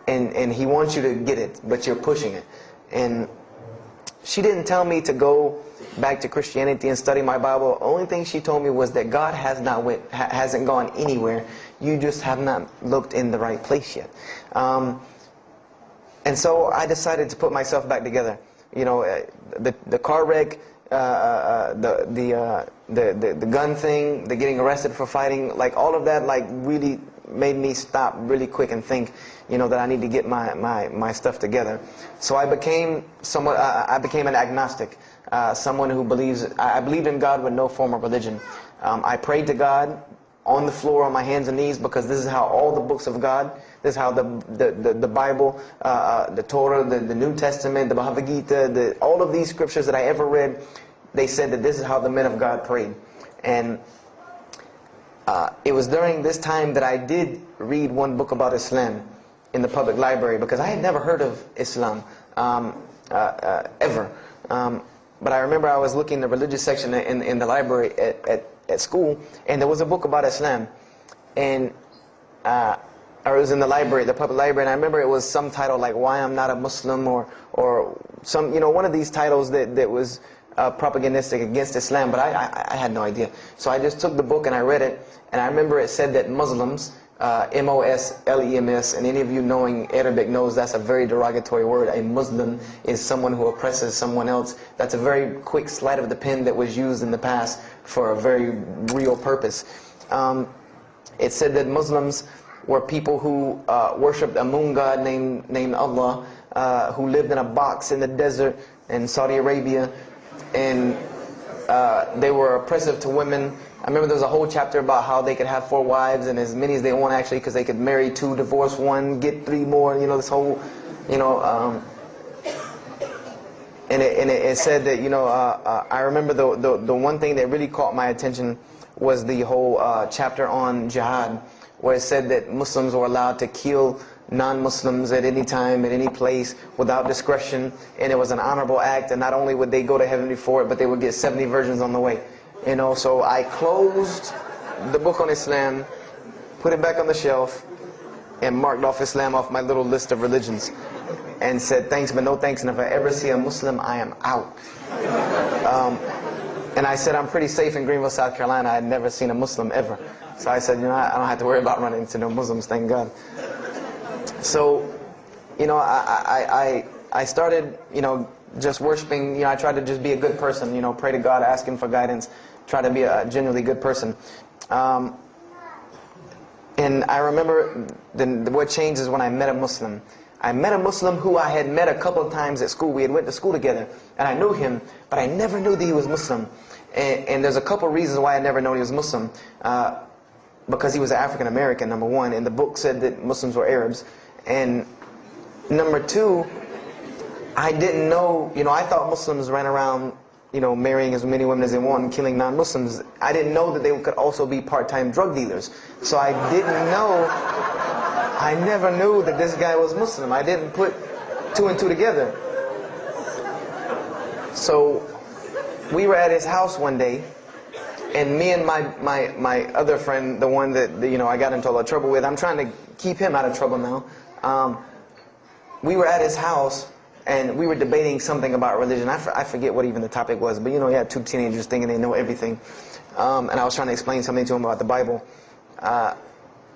and He wants you to get it, but you're pushing it. And she didn't tell me to go back to Christianity and study my Bible. The only thing she told me was that God hasn't gone anywhere. You just have not looked in the right place yet. And so I decided to put myself back together. You know, the car wreck, the gun thing, the getting arrested for fighting, like all of that, like really made me stop really quick and think, that I need to get my stuff together. So I became an agnostic, someone who I believed in God with no form of religion. I prayed to God on the floor on my hands and knees, because this is how all the books of God, this is how the Bible, the Torah, the New Testament, the Bhagavad Gita, all of these scriptures that I ever read, they said that this is how the men of God prayed. And it was during this time that I did read one book about Islam in the public library, because I had never heard of Islam ever. But I remember I was looking in the religious section in the library at school, and there was a book about Islam, and or it was in the library, the public library, and I remember it was some title like "Why I'm Not a Muslim," or some, one of these titles that was propagandistic against Islam, but I had no idea. So I just took the book and I read it, and I remember it said that Muslims, M-O-S-L-E-M-S, and any of you knowing Arabic knows that's a very derogatory word. A Muslim is someone who oppresses someone else. That's a very quick sleight of the pen that was used in the past for a very real purpose. It said that Muslims were people who worshipped a moon god named Allah, who lived in a box in the desert in Saudi Arabia, and they were oppressive to women. I remember there was a whole chapter about how they could have 4 wives and as many as they want, actually, because they could marry 2, divorce 1, get 3 more. This whole, and it said that I remember the one thing that really caught my attention was the whole chapter on jihad, where it said that Muslims were allowed to kill non-Muslims at any time, at any place, without discretion, and it was an honorable act, and not only would they go to heaven before it, but they would get 70 virgins on the way. So I closed the book on Islam, put it back on the shelf, and marked off Islam off my little list of religions, and said thanks but no thanks, and if I ever see a Muslim, I am out. And I said I'm pretty safe in Greenville, South Carolina. I had never seen a Muslim ever. So I said, I don't have to worry about running into no Muslims, thank God. So, I started, just worshiping. I tried to just be a good person, pray to God, ask Him for guidance, try to be a genuinely good person. And I remember what changed is when I met a Muslim. I met a Muslim who I had met a couple of times at school. We had went to school together, and I knew him, but I never knew that he was Muslim. And there's a couple of reasons why I never knew he was Muslim. Because he was African American, number one, and the book said that Muslims were Arabs. And number two, I didn't know, I thought Muslims ran around, marrying as many women as they want and killing non-Muslims. I didn't know that they could also be part-time drug dealers. So I never knew that this guy was Muslim. I didn't put 2 and 2 together. So we were at his house one day, and me and my other friend, the one that I got into a lot of trouble with, I'm trying to keep him out of trouble now. We were at his house, and we were debating something about religion. I forget what even the topic was, but you had 2 teenagers thinking they know everything. And I was trying to explain something to him about the Bible.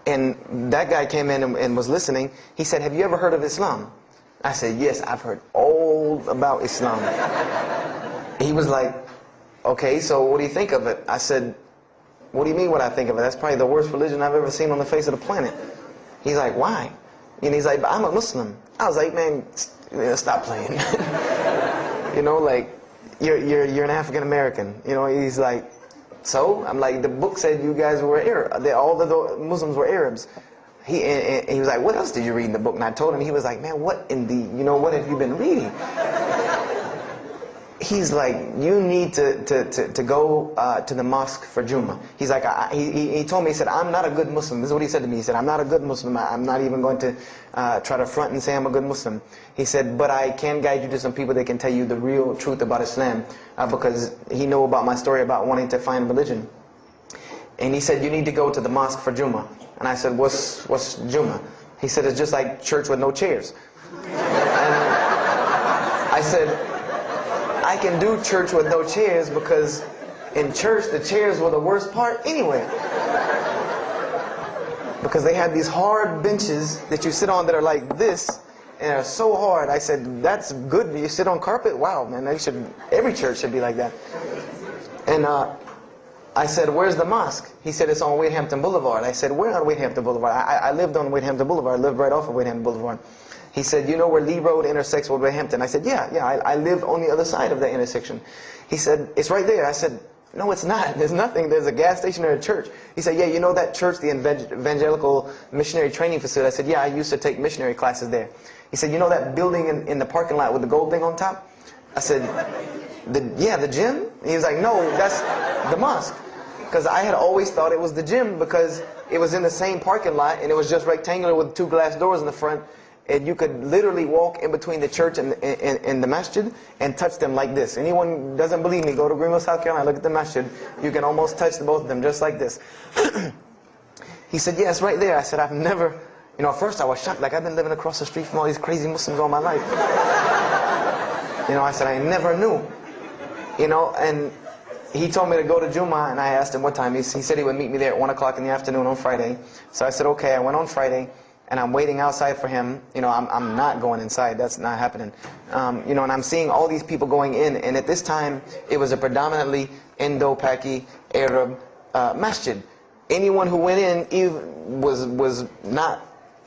And that guy came in and was listening. He said, "Have you ever heard of Islam?" I said, "Yes, I've heard all about Islam." He was like, "Okay, so what do you think of it?" I said, "What do you mean what I think of it? That's probably the worst religion I've ever seen on the face of the planet." He's like, "Why?" And he's like, "I'm a Muslim." I was like, "Man, stop playing." Like, you're an African American. He's like, "So?" I'm like, "The book said you guys were Arab. All the Muslims were Arabs." And he was like, "What else did you read in the book?" And I told him. He was like, "Man, what in the, what have you been reading?" He's like, "You need to go to the mosque for Jummah." He's like, he told me, he said, "I'm not a good Muslim." This is what he said to me. He said, "I'm not a good Muslim. I'm not even going to try to front and say I'm a good Muslim." He said, "But I can guide you to some people that can tell you the real truth about Islam," because he knew about my story about wanting to find religion. And he said, "You need to go to the mosque for Jummah." And I said, What's Jummah?" He said, "It's just like church with no chairs." And I said, "I can do church with no chairs because in church the chairs were the worst part anyway. Because they had these hard benches that you sit on that are like this, and they're so hard." I said, "That's good. You sit on carpet? Wow, man, every church should be like that." And I said, where's the mosque? He said, it's on Wadehampton Boulevard. I said, where on Wadehampton Boulevard? I lived on Wadehampton Boulevard. I lived right off of Wadehampton Boulevard. He said, you know where Lee Road intersects with Wadehampton? I said, yeah, I lived on the other side of that intersection. He said, it's right there. I said, no, it's not. There's nothing. There's a gas station or a church. He said, yeah, you know that church, the Evangelical Missionary Training Facility? I said, yeah, I used to take missionary classes there. He said, you know that building in the parking lot with the gold thing on top? I said, yeah, the gym? He was like, no, that's the mosque. Because I had always thought it was the gym because it was in the same parking lot and it was just rectangular with 2 glass doors in the front. And you could literally walk in between the church and the masjid and touch them like this. Anyone doesn't believe me, go to Greenville, South Carolina, look at the masjid. You can almost touch both of them just like this. He said, yeah, it's right there. I said, I've never, at first I was shocked. Like, I've been living across the street from all these crazy Muslims all my life. I said, I never knew. And he told me to go to Jummah, and I asked him what time. He said he would meet me there at 1 o'clock in the afternoon on Friday. So I said, okay. I went on Friday, and I'm waiting outside for him. I'm not going inside. That's not happening. And I'm seeing all these people going in. And at this time, it was a predominantly Indo-Paki Arab masjid. Anyone who went in was not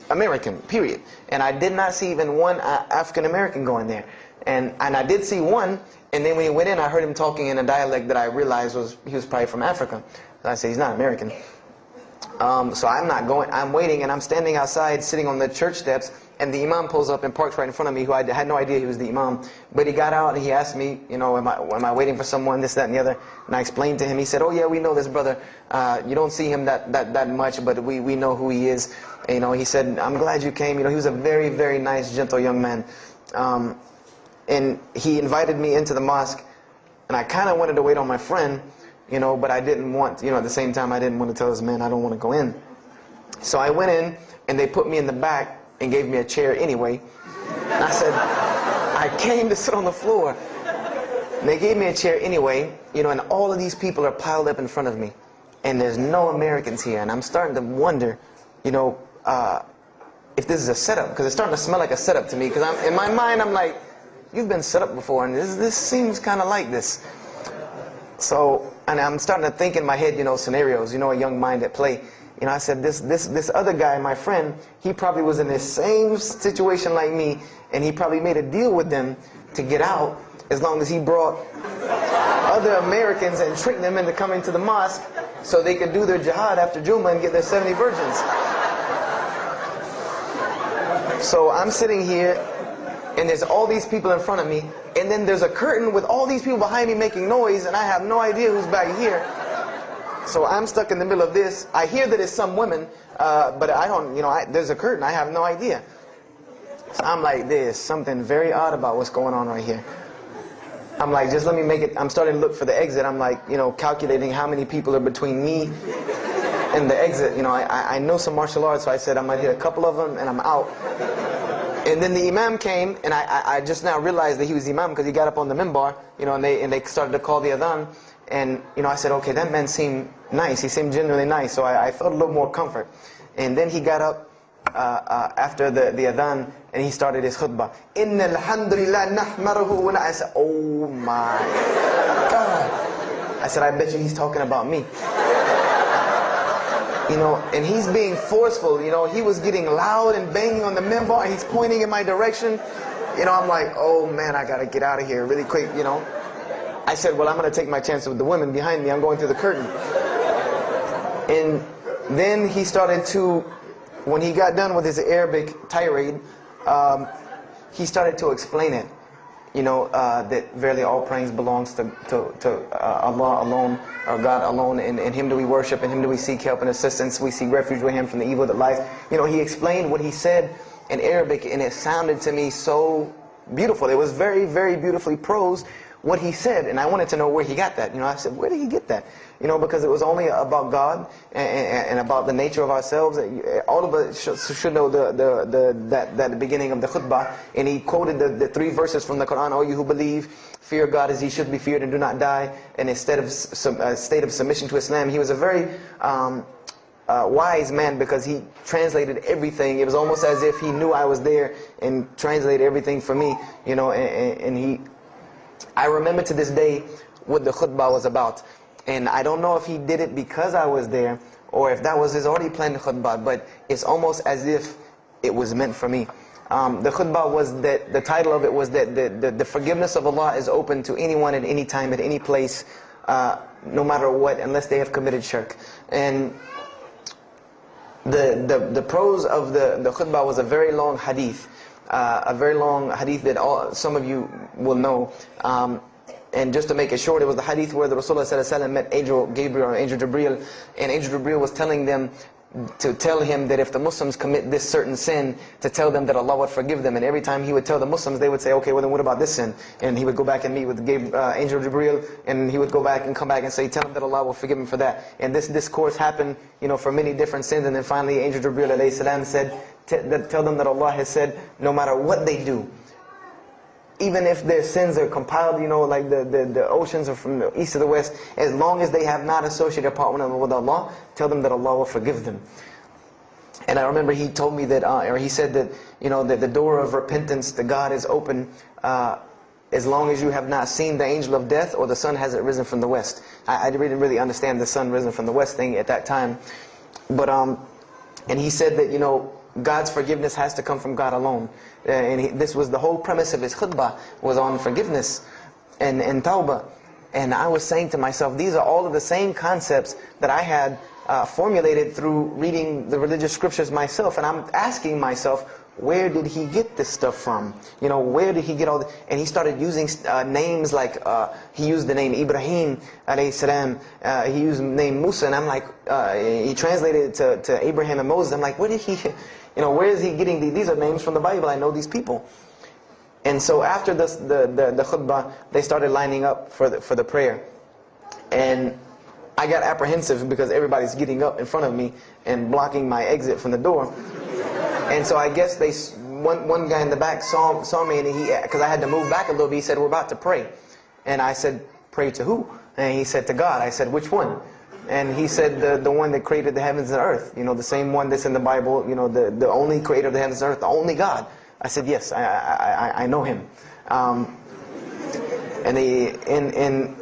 American, period. And I did not see even one African-American going there. And I did see one. And then when he went in, I heard him talking in a dialect that I realized he was probably from Africa. And I said, he's not American. So I'm not going. I'm waiting, and I'm standing outside, sitting on the church steps, and the imam pulls up and parks right in front of me, who I had no idea he was the imam. But he got out, and he asked me, am I waiting for someone, this, that, and the other? And I explained to him. He said, oh, yeah, we know this brother. You don't see him that much, but we know who he is. He said, I'm glad you came. He was a very, very nice, gentle young man. And he invited me into the mosque, and I kind of wanted to wait on my friend, but I didn't want, at the same time I didn't want to tell this man I don't want to go in. So I went in, and they put me in the back and gave me a chair anyway. And I said, I came to sit on the floor. And they gave me a chair anyway, and all of these people are piled up in front of me. And there's no Americans here, and I'm starting to wonder, if this is a setup, because it's starting to smell like a setup to me, because in my mind I'm like, you've been set up before, and this seems kind of like this. So, and I'm starting to think in my head, scenarios, a young mind at play. I said, this other guy, my friend, he probably was in the same situation like me, and he probably made a deal with them to get out as long as he brought other Americans and tricked them into coming to the mosque so they could do their jihad after Jummah and get their 70 virgins. So I'm sitting here, and there's all these people in front of me, and then there's a curtain with all these people behind me making noise, and I have no idea who's back here. So I'm stuck in the middle of this. I hear that it's some women, but I don't, there's a curtain. I have no idea. So I'm like, there's something very odd about what's going on right here. I'm like, just let me make it. I'm starting to look for the exit. I'm like, calculating how many people are between me and the exit. I know some martial arts, so I said I might hit a couple of them, and I'm out. And then the imam came, and I just now realized that he was the imam because he got up on the minbar, and they started to call the adhan. And, I said, okay, that man seemed nice. He seemed genuinely nice. So I felt a little more comfort. And then he got up after the adhan, and he started his khutbah. Inna alhamdulillah nahmaruhu wa I said, oh my God. I said, I bet you he's talking about me. And he's being forceful. He was getting loud and banging on the minbar, and he's pointing in my direction. I'm like, oh man, I gotta get out of here really quick, I said, well, I'm going to take my chance with the women behind me. I'm going through the curtain. And then he started to, when he got done with his Arabic tirade, he started to explain it. That verily all praise belongs to Allah alone, or God alone. In Him do we worship, in Him do we seek help and assistance. We seek refuge with Him from the evil that lies. He explained what he said in Arabic, and it sounded to me so beautiful. It was very, very beautifully prosed, what he said, and I wanted to know where he got that. I said, where did he get that? Because it was only about God and about the nature of ourselves. All of us should know that beginning of the khutbah, and he quoted the 3 verses from the Quran. O you who believe, fear God as He should be feared and do not die. And instead of a state of submission to Islam, he was a very wise man because he translated everything. It was almost as if he knew I was there and translated everything for me. And he. I remember to this day what the khutbah was about. And I don't know if he did it because I was there, or if that was his already planned khutbah, but it's almost as if it was meant for me. The khutbah was that, the title of it was that the forgiveness of Allah is open to anyone at any time, at any place, no matter what, unless they have committed shirk. And the prose of the khutbah was a very long hadith. That some of you will know. And just to make it short, it was the hadith where the Rasulullah met Angel Gabriel, or Angel Jibreel, and Angel Jibreel was telling them to tell him that if the Muslims commit this certain sin, to tell them that Allah would forgive them. And every time he would tell the Muslims, they would say, okay, well then what about this sin? And he would go back and meet with Angel Jibreel, and he would go back and come back and say, tell them that Allah will forgive him for that. And this discourse happened, for many different sins. And then finally Angel Jibreel alayhi salam said, tell them that Allah has said, no matter what they do, even if their sins are compiled, like the oceans are from the east to the west, as long as they have not associated a partner with Allah, tell them that Allah will forgive them. And I remember he told me that, or he said that, that the door of repentance to God is open as long as you have not seen the angel of death or the sun hasn't risen from the west. I didn't really understand the sun risen from the west thing at that time. But, and he said that, God's forgiveness has to come from God alone. And this was the whole premise of his khutbah, was on forgiveness and tawbah. And I was saying to myself, these are all of the same concepts that I had formulated through reading the religious scriptures myself. And I'm asking myself, where did he get this stuff from? Where did he get all this? And he started using names like, he used the name Ibrahim alayhi salam, he used the name Musa, and I'm like, he translated it to Abraham and Moses. I'm like, where did he, where is he getting these? These are names from the Bible, I know these people. And so after the khutbah, they started lining up for the prayer. And I got apprehensive because everybody's getting up in front of me and blocking my exit from the door. And so I guess one guy in the back saw me, and because I had to move back a little bit, he said, we're about to pray. And I said, pray to who? And he said, to God. I said, which one? And he said, the one that created the heavens and earth. The same one that's in the Bible, the only creator of the heavens and earth, the only God. I said, yes, I know him. And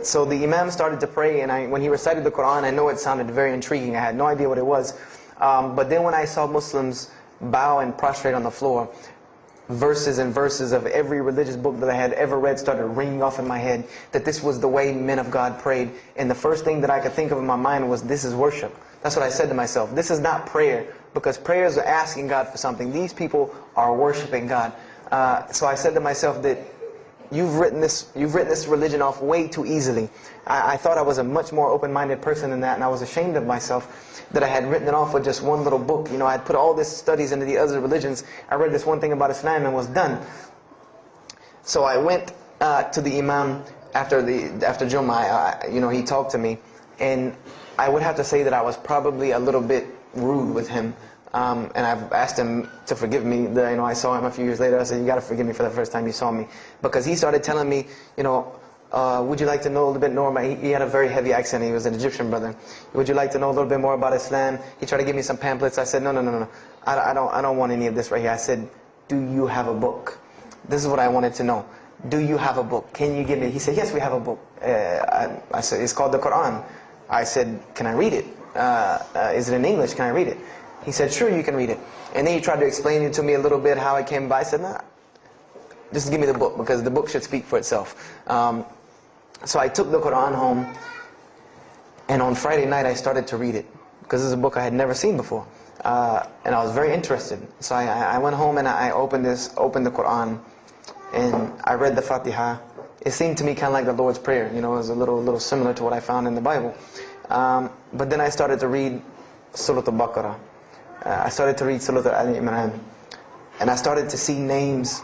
so the Imam started to pray, and when he recited the Quran, I know it sounded very intriguing. I had no idea what it was. But then when I saw Muslims bow and prostrate on the floor, verses and verses of every religious book that I had ever read started ringing off in my head, that this was the way men of God prayed. And the first thing that I could think of in my mind was, this is worship. That's what I said to myself. This is not prayer, because prayers are asking God for something. These people are worshiping God. So I said to myself that you've written this religion off way too easily. I thought I was a much more open-minded person than that, and I was ashamed of myself that I had written it off with just one little book. I had put all these studies into the other religions. I read this one thing about Islam and was done. So I went to the Imam after Jummah. He talked to me, and I would have to say that I was probably a little bit rude with him. And I've asked him to forgive me. I saw him a few years later. I said, you got to forgive me for the first time you saw me. Because he started telling me, would you like to know a little bit more about... He had a very heavy accent. He was an Egyptian brother. Would you like to know a little bit more about Islam? He tried to give me some pamphlets. I said, no. I don't want any of this right here. I said, do you have a book? This is what I wanted to know. Do you have a book? Can you give me... He said, yes, we have a book. I said, it's called the Quran. I said, can I read it? Is it in English? Can I read it? He said, sure, you can read it. And then he tried to explain it to me a little bit, how it came by. I said, nah, just give me the book, because the book should speak for itself. So I took the Quran home, and on Friday night I started to read it, because this is a book I had never seen before. And I was very interested. So I went home and I opened the Quran, and I read the Fatiha. It seemed to me kind of like the Lord's Prayer. It was a little similar to what I found in the Bible. But then I started to read Surah Al-Baqarah. I started to read Surah Al-Imran. And I started to see names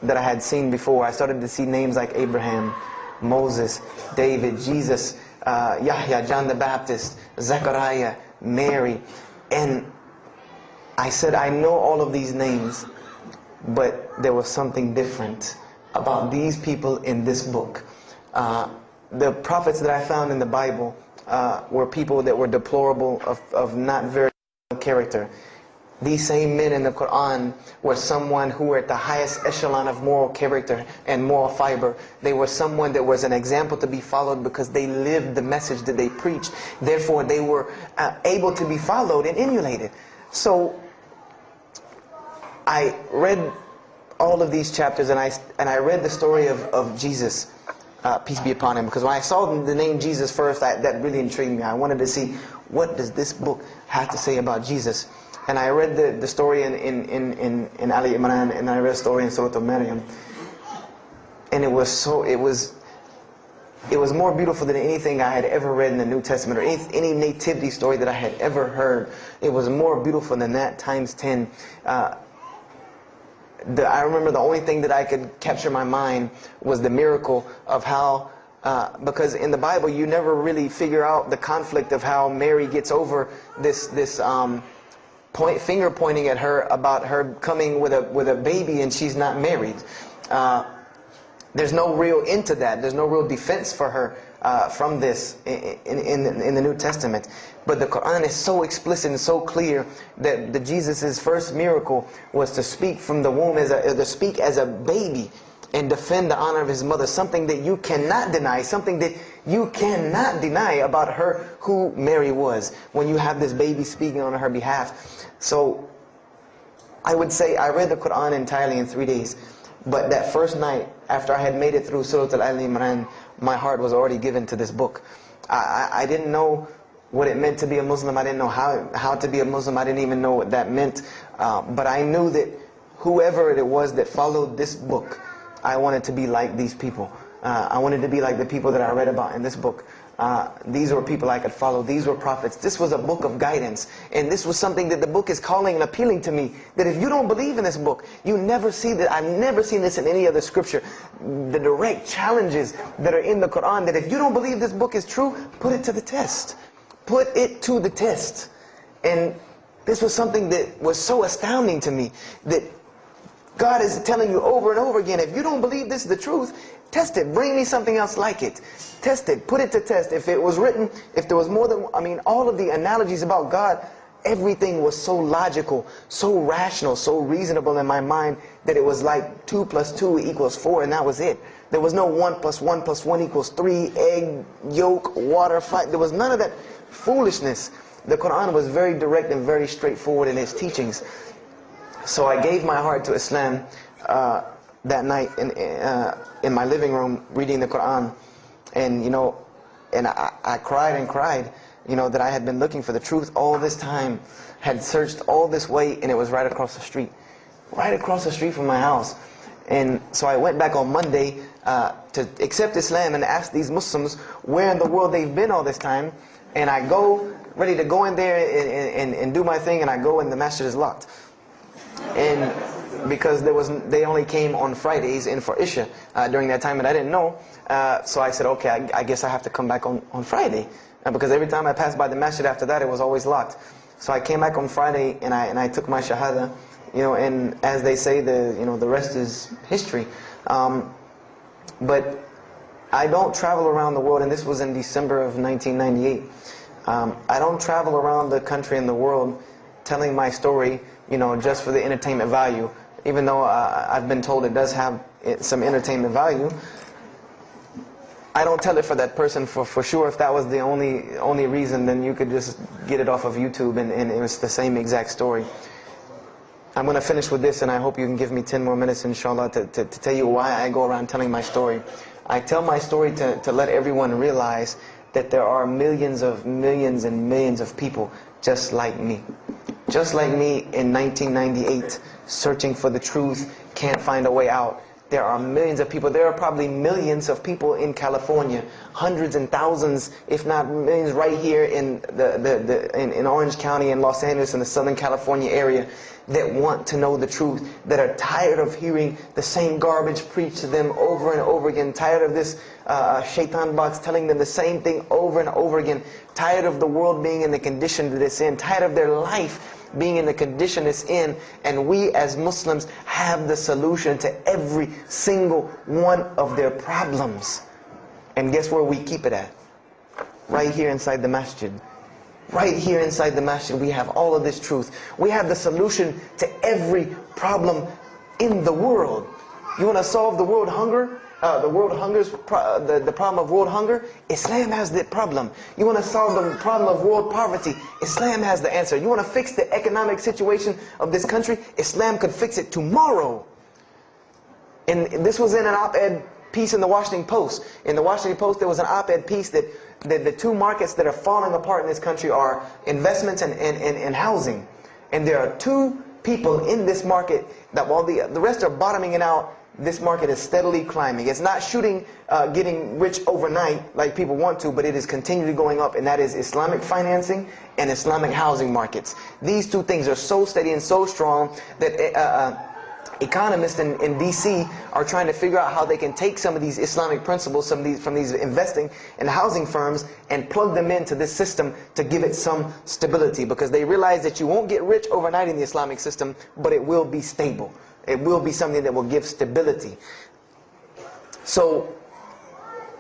that I had seen before. I started to see names like Abraham, Moses, David, Jesus, Yahya, John the Baptist, Zechariah, Mary. And I said, I know all of these names, but there was something different about these people in this book. The prophets that I found in the Bible were people that were deplorable, of not very good character. These same men in the Quran were someone who were at the highest echelon of moral character and moral fiber. They were someone that was an example to be followed because they lived the message that they preached. Therefore, they were able to be followed and emulated. So, I read all of these chapters, and I read the story of Jesus, peace be upon him, because when I saw the name Jesus first, that really intrigued me. I wanted to see, what does this book have to say about Jesus? And I read the story in Ali Imran, and I read the story in Surah Maryam, and it was more beautiful than anything I had ever read in the New Testament, or any nativity story that I had ever heard. It was more beautiful than that times 10. I remember the only thing that I could capture in my mind was the miracle of how, because in the Bible you never really figure out the conflict of how Mary gets over this finger pointing at her about her coming with a baby and she's not married. There's no real end to that. There's no real defense for her from this in the New Testament. But the Quran is so explicit and so clear that Jesus' first miracle was to speak from the womb, to speak as a baby and defend the honor of his mother. Something that you cannot deny. Something that you cannot deny about her, who Mary was, when you have this baby speaking on her behalf. So I would say I read the Quran entirely in 3 days. But that first night, after I had made it through Surah Al-Imran, my heart was already given to this book. I didn't know what it meant to be a Muslim. I didn't know how to be a Muslim. I didn't even know what that meant. But I knew that whoever it was that followed this book, I wanted to be like these people. I wanted to be like the people that I read about in this book. These were people I could follow. These were prophets. This was a book of guidance. And this was something that the book is calling and appealing to me. That if you don't believe in this book, you never see that. I've never seen this in any other scripture. The direct challenges that are in the Quran, that if you don't believe this book is true, put it to the test. Put it to the test. And this was something that was so astounding to me, that God is telling you over and over again, if you don't believe this is the truth, test it. Bring me something else like it. Test it. Put it to test. If it was written, if there was more than, all of the analogies about God, everything was so logical, so rational, so reasonable in my mind, that it was like 2 + 2 = 4, and that was it. There was no 1 + 1 + 1 = 3, egg, yolk, water, fight. There was none of that foolishness. The Quran was very direct and very straightforward in its teachings. So I gave my heart to Islam that night in my living room, reading the Quran, and I cried and cried, that I had been looking for the truth all this time, had searched all this way, and it was right across the street from my house. And so I went back on Monday to accept Islam and ask these Muslims where in the world they've been all this time, and I go ready to go in there and do my thing, and I go and the masjid is locked. And because they only came on Fridays and for Isha during that time, and I didn't know. So I said, okay, I guess I have to come back on Friday, because every time I passed by the masjid after that, it was always locked. So I came back on Friday and I took my shahada, and as they say, the rest is history. But I don't travel around the world, and this was in December of 1998. I don't travel around the country and the world telling my story, just for the entertainment value. Even though I've been told it does have some entertainment value, I don't tell it for that person for sure. If that was the only reason, then you could just get it off of YouTube and it was the same exact story. I'm going to finish with this, and I hope you can give me 10 more minutes, inshallah, to tell you why I go around telling my story. I tell my story to let everyone realize that there are millions and millions of people just like me. Just like me in 1998, searching for the truth, can't find a way out. There are millions of people. There are probably millions of people in California, hundreds and thousands, if not millions, right here in in Orange County and Los Angeles in the Southern California area, that want to know the truth, that are tired of hearing the same garbage preached to them over and over again, tired of this shaitan box telling them the same thing over and over again, tired of the world being in the condition that it's in, tired of their life being in the condition it's in. And we as Muslims have the solution to every single one of their problems. And guess where we keep it at? Right here inside the masjid. Right here inside the masjid, we have all of this truth. We have the solution to every problem in the world. You want to solve the world hunger? The problem of world hunger? Islam has the problem. You want to solve the problem of world poverty? Islam has the answer. You want to fix the economic situation of this country? Islam could fix it tomorrow. And this was in an op-ed piece in the Washington Post. In the Washington Post, there was an op-ed piece that the two markets that are falling apart in this country are investments and housing. And there are two people in this market that while the rest are bottoming it out, this market is steadily climbing. It's not getting rich overnight like people want to, but it is continually going up, and that is Islamic financing and Islamic housing markets. These two things are so steady and so strong that economists in DC are trying to figure out how they can take some of these Islamic principles, from these investing and housing firms, and plug them into this system to give it some stability, because they realize that you won't get rich overnight in the Islamic system, but it will be stable. It will be something that will give stability. So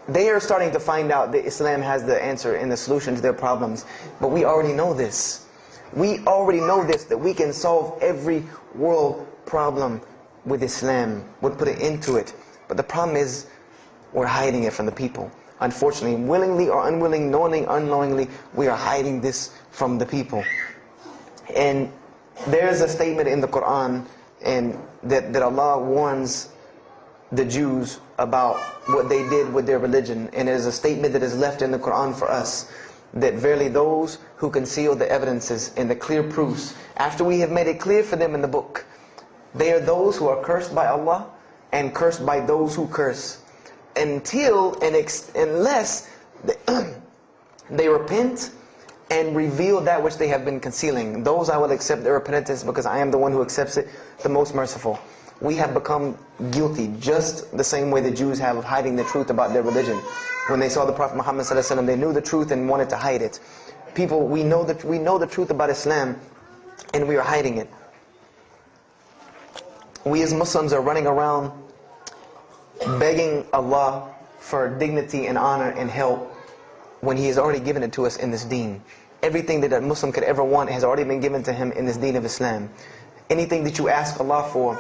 they are starting to find out that Islam has the answer and the solution to their problems. But we already know this. We already know this, that we can solve every world problem with Islam. We'll put it into it. But the problem is, we're hiding it from the people. Unfortunately, willingly or unwilling, knowingly, unknowingly, we are hiding this from the people. And there's a statement in the Quran and that Allah warns the Jews about what they did with their religion. And it is a statement that is left in the Quran for us, that verily those who conceal the evidences and the clear proofs, after we have made it clear for them in the book, they are those who are cursed by Allah and cursed by those who curse, unless they repent and reveal that which they have been concealing. Those I will accept their repentance, because I am the one who accepts it, the most merciful. We have become guilty just the same way the Jews have of hiding the truth about their religion. When they saw the Prophet Muhammad ﷺ, they knew the truth and wanted to hide it. People, we know the truth about Islam, and we are hiding it. We as Muslims are running around begging Allah for dignity and honor and help, when He has already given it to us in this deen. Everything that a Muslim could ever want has already been given to him in this deen of Islam. Anything that you ask Allah for,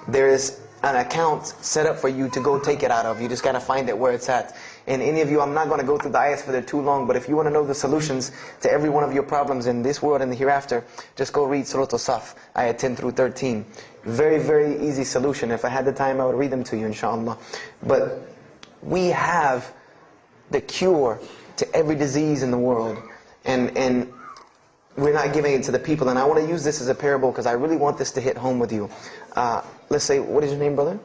there is an account set up for you to go take it out of. You just got to find it where it's at. And any of you, I'm not going to go through the ayahs for they're too long, but if you want to know the solutions to every one of your problems in this world and the hereafter, just go read Surah Al-Saf, ayah 10 through 13. Very, very easy solution. If I had the time, I would read them to you, inshallah. But we have the cure to every disease in the world, and we're not giving it to the people. And I want to use this as a parable, because I really want this to hit home with you. Let's say, what is your name, brother?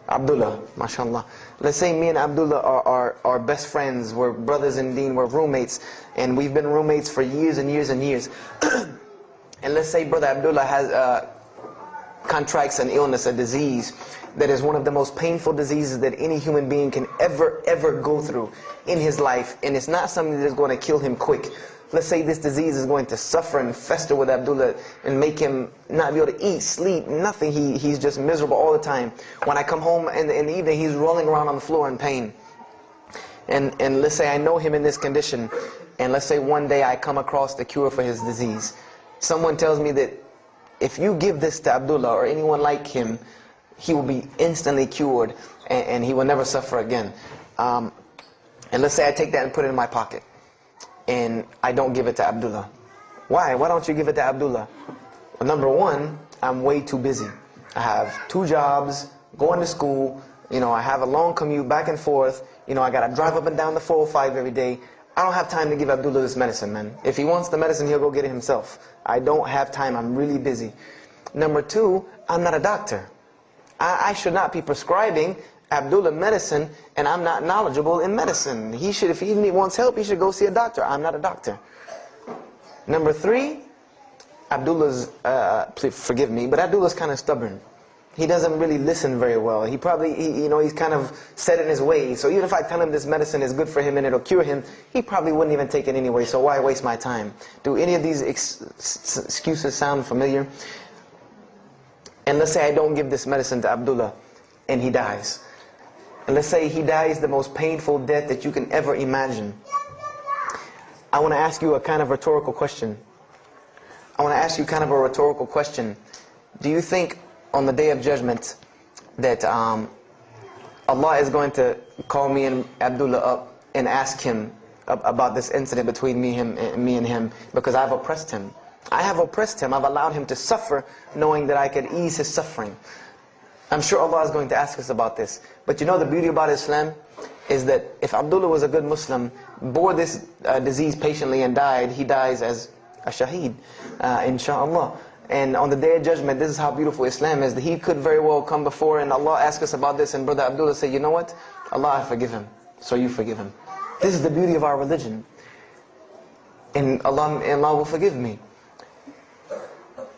Abdullah, mashallah. Let's say me and Abdullah are best friends, we're brothers in deen, we're roommates, and we've been roommates for years and years and years. And let's say brother Abdullah has contracts an illness, a disease that is one of the most painful diseases that any human being can ever go through in his life, and it's not something that is going to kill him quick. Let's say this disease is going to suffer and fester with Abdullah and make him not be able to eat, sleep, nothing. He's just miserable all the time. When I come home in the evening, he's rolling around on the floor in pain. And let's say I know him in this condition, and let's say one day I come across the cure for his disease. Someone tells me that if you give this to Abdullah or anyone like him, he will be instantly cured and he will never suffer again. And let's say I take that and put it in my pocket, and I don't give it to Abdullah. Why? Why don't you give it to Abdullah? Well, number one, I'm way too busy. I have 2 jobs, going to school, I have a long commute back and forth, I got to drive up and down the 405 every day. I don't have time to give Abdullah this medicine, man. If he wants the medicine, he'll go get it himself. I don't have time, I'm really busy. Number 2, I'm not a doctor. I should not be prescribing Abdullah medicine, and I'm not knowledgeable in medicine. He should, if he wants help, he should go see a doctor. I'm not a doctor. Number 3, Abdullah's, please forgive me, but Abdullah's kind of stubborn. He doesn't really listen very well. He probably, he's kind of set in his ways. So even if I tell him this medicine is good for him and it'll cure him, he probably wouldn't even take it anyway. So why waste my time? Do any of these excuses sound familiar? And let's say I don't give this medicine to Abdullah and he dies. And let's say he dies the most painful death that you can ever imagine. I want to ask you a kind of rhetorical question. I want to ask you kind of a rhetorical question. Do you think on the Day of Judgment that Allah is going to call me and Abdullah up and ask him about this incident between me and him because I've oppressed him? I have oppressed him. I've allowed him to suffer knowing that I could ease his suffering. I'm sure Allah is going to ask us about this. But you know the beauty about Islam is that if Abdullah was a good Muslim, bore this disease patiently and died, he dies as a shaheed, inshaAllah. And on the Day of Judgment, this is how beautiful Islam is, that he could very well come before and Allah ask us about this, and Brother Abdullah say, you know what? Allah, I forgive him, so you forgive him. This is the beauty of our religion. And Allah will forgive me.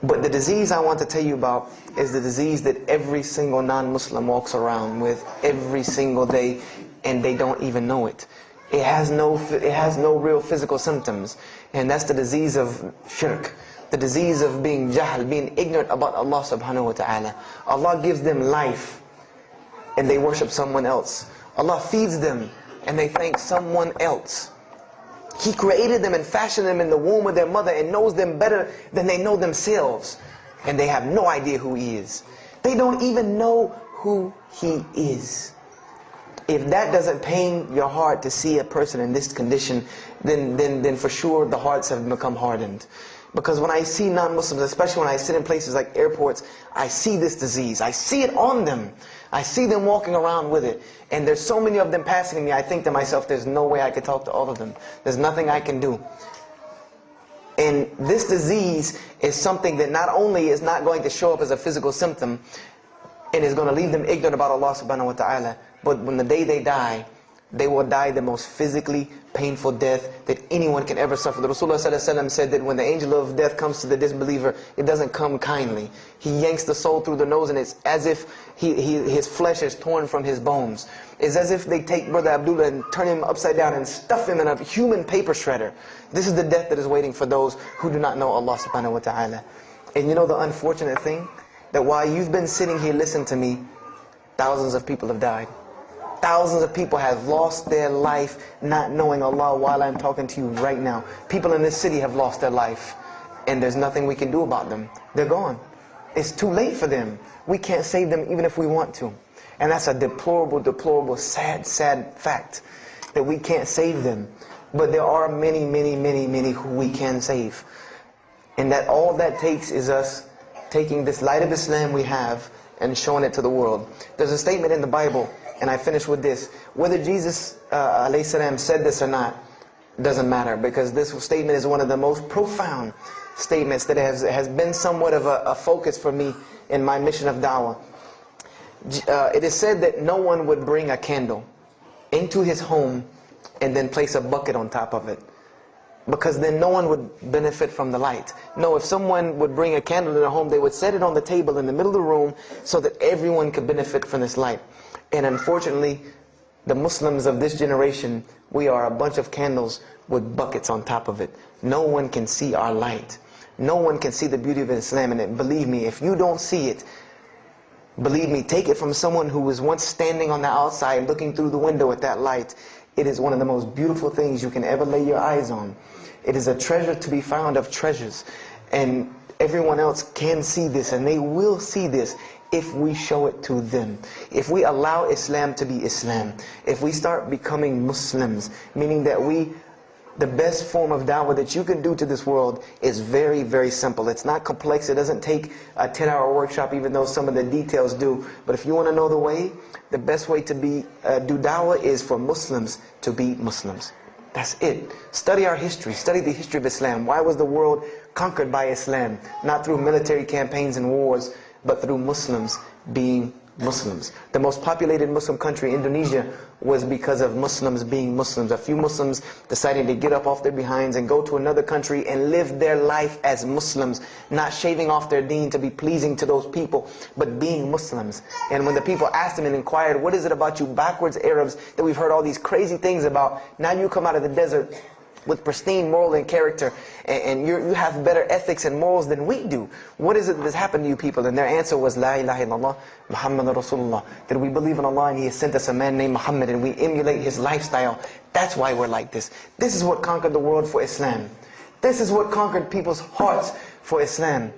But the disease I want to tell you about is the disease that every single non-Muslim walks around with every single day, and they don't even know it. It has no real physical symptoms, and that's the disease of shirk, the disease of being jahl, being ignorant about Allah subhanahu wa ta'ala. Allah gives them life, and they worship someone else. Allah feeds them, and they thank someone else. He created them and fashioned them in the womb of their mother and knows them better than they know themselves. And they have no idea who He is. They don't even know who He is. If that doesn't pain your heart to see a person in this condition, then for sure the hearts have become hardened. Because when I see non-Muslims, especially when I sit in places like airports, I see this disease. I see it on them. I see them walking around with it. And there's so many of them passing me, I think to myself, there's no way I could talk to all of them. There's nothing I can do. And this disease is something that not only is not going to show up as a physical symptom, and is going to leave them ignorant about Allah subhanahu wa ta'ala, but when the day they die, they will die the most physically painful death that anyone can ever suffer. The Rasulullah said that when the angel of death comes to the disbeliever, it doesn't come kindly. He yanks the soul through the nose, and it's as if his flesh is torn from his bones. It's as if they take Brother Abdullah and turn him upside down and stuff him in a human paper shredder. This is the death that is waiting for those who do not know Allah subhanahu wa ta'ala. And you know the unfortunate thing? That while you've been sitting here listening to me, thousands of people have died. Thousands of people have lost their life not knowing Allah while I'm talking to you right now. People in this city have lost their life, and there's nothing we can do about them. They're gone. It's too late for them. We can't save them even if we want to. And that's a deplorable, deplorable, sad, sad fact, that we can't save them. But there are many, many, many, many who we can save. And that all that takes is us taking this light of Islam we have and showing it to the world. There's a statement in the Bible, and I finish with this. Whether Jesus alayhi salam said this or not doesn't matter, because this statement is one of the most profound statements that has been somewhat of a focus for me in my mission of da'wah. It is said that no one would bring a candle into his home and then place a bucket on top of it, because then no one would benefit from the light. No, if someone would bring a candle in their home, they would set it on the table in the middle of the room so that everyone could benefit from this light. And unfortunately, the Muslims of this generation, we are a bunch of candles with buckets on top of it. No one can see our light. No one can see the beauty of Islam. And believe me, if you don't see it, believe me, take it from someone who was once standing on the outside looking through the window at that light. It is one of the most beautiful things you can ever lay your eyes on. It is a treasure to be found of treasures. And everyone else can see this, and they will see this if we show it to them. If we allow Islam to be Islam. If we start becoming Muslims, meaning that the best form of da'wah that you can do to this world is very, very simple. It's not complex. It doesn't take a 10-hour workshop, even though some of the details do. But if you want to know the way, the best way to do da'wah is for Muslims to be Muslims. That's it. Study our history. Study the history of Islam. Why was the world conquered by Islam? Not through military campaigns and wars, but through Muslims being Muslims. The most populated Muslim country, Indonesia, was because of Muslims being Muslims. A few Muslims decided to get up off their behinds and go to another country and live their life as Muslims, not shaving off their deen to be pleasing to those people, but being Muslims. And when the people asked them and inquired, what is it about you backwards Arabs that we've heard all these crazy things about? Now you come out of the desert with pristine moral and character, and you have better ethics and morals than we do. What is it that's happened to you people? And their answer was, La ilaha illallah, Muhammad Rasulullah. That we believe in Allah and He has sent us a man named Muhammad, and we emulate his lifestyle. That's why we're like this. This is what conquered the world for Islam. This is what conquered people's hearts for Islam.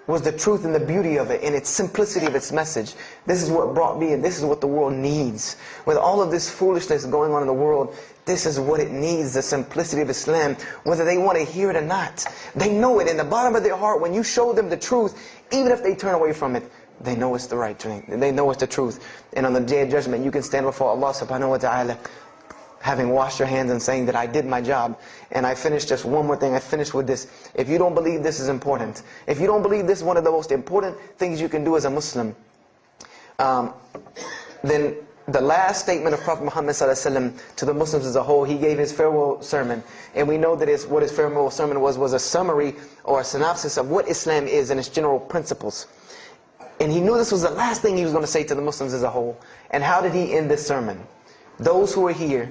Was the truth and the beauty of it and its simplicity of its message. This is what brought me, and this is what the world needs. With all of this foolishness going on in the world, this is what it needs, the simplicity of Islam, whether they want to hear it or not. They know it in the bottom of their heart. When you show them the truth, even if they turn away from it, they know it's the right thing. They know it's the truth. And on the Day of Judgment, you can stand before Allah subhanahu wa ta'ala, having washed your hands and saying that I did my job. And I finished just one more thing. I finished with this. If you don't believe this is important, if you don't believe this is one of the most important things you can do as a Muslim, then the last statement of Prophet Muhammad ﷺ to the Muslims as a whole, he gave his farewell sermon. And we know that what his farewell sermon was a summary or a synopsis of what Islam is and its general principles. And he knew this was the last thing he was going to say to the Muslims as a whole. And how did he end this sermon? Those who are here,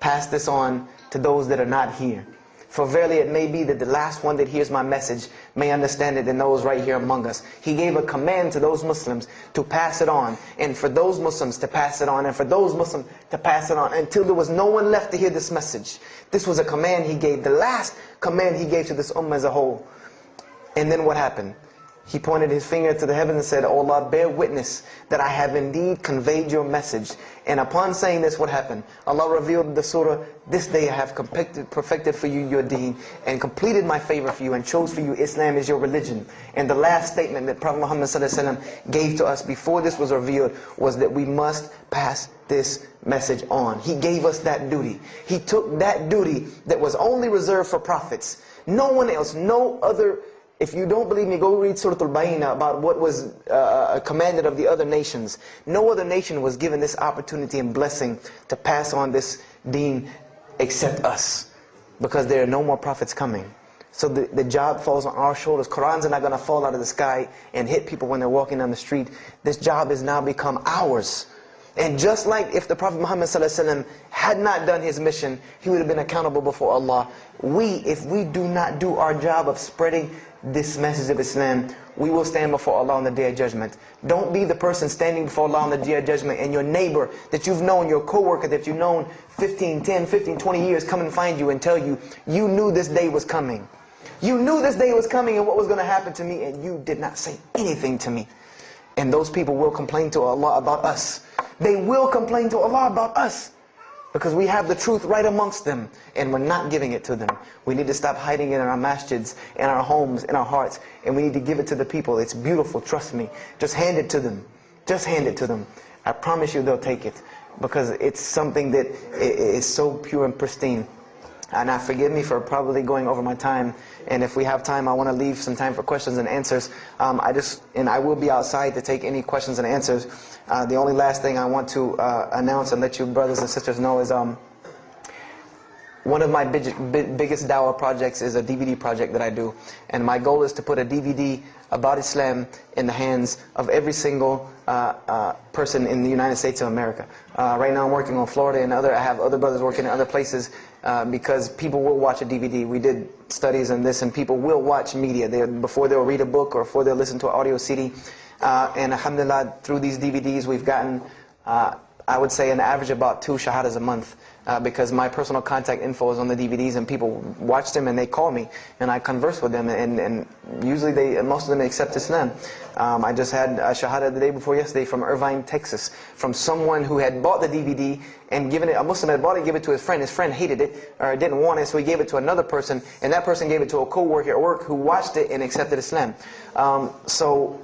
pass this on to those that are not here. For verily it may be that the last one that hears my message may understand it than those right here among us. He gave a command to those Muslims to pass it on, and for those Muslims to pass it on, and for those Muslims to pass it on, until there was no one left to hear this message. This was a command he gave, the last command he gave to this ummah as a whole. And then what happened? He pointed his finger to the heavens and said, "O Allah, bear witness that I have indeed conveyed your message." And upon saying this, what happened? Allah revealed the surah, "This day I have perfected for you your deen, and completed my favor for you, and chose for you Islam as your religion." And the last statement that Prophet Muhammad ﷺ gave to us before this was revealed was that we must pass this message on. He gave us that duty. He took that duty that was only reserved for prophets. No one else, no other. If you don't believe me, go read Surah Al-Bayna about what was commanded of the other nations. No other nation was given this opportunity and blessing to pass on this deen except us. Because there are no more prophets coming. So the job falls on our shoulders. Qurans are not going to fall out of the sky and hit people when they're walking down the street. This job has now become ours. And just like if the Prophet Muhammad ﷺ had not done his mission, he would have been accountable before Allah. If we do not do our job of spreading this message of Islam, we will stand before Allah on the Day of Judgment. Don't be the person standing before Allah on the Day of Judgment and your neighbor that you've known, your co-worker that you've known 10, 15, 20 years come and find you and tell you, you knew this day was coming. You knew this day was coming and what was going to happen to me, and you did not say anything to me. And those people will complain to Allah about us. They will complain to Allah about us. Because we have the truth right amongst them, and we're not giving it to them. We need to stop hiding it in our masjids, in our homes, in our hearts, and we need to give it to the people. It's beautiful, trust me. Just hand it to them. Just hand it to them. I promise you they'll take it, because it's something that is so pure and pristine. And now forgive me for probably going over my time, and if we have time, I want to leave some time for questions and answers. I will be outside to take any questions and answers. The only last thing I want to announce and let you brothers and sisters know is one of my biggest dawah projects is a DVD project that I do. And my goal is to put a DVD about Islam in the hands of every single person in the United States of America. Right now I'm working on Florida and I have other brothers working in other places because people will watch a DVD. We did studies on this, and people will watch media before they'll read a book or before they'll listen to an audio CD. And alhamdulillah, through these DVDs we've gotten, I would say, an average about 2 shahadas a month. Because my personal contact info is on the DVDs, and people watch them and they call me and I converse with them, and usually most of them accept Islam. I just had a shahada the day before yesterday from Irvine, Texas, from someone who had bought the DVD and given it. A Muslim had bought it and gave it to his friend. His friend hated it or didn't want it, so he gave it to another person, and that person gave it to a co-worker at work who watched it and accepted Islam. So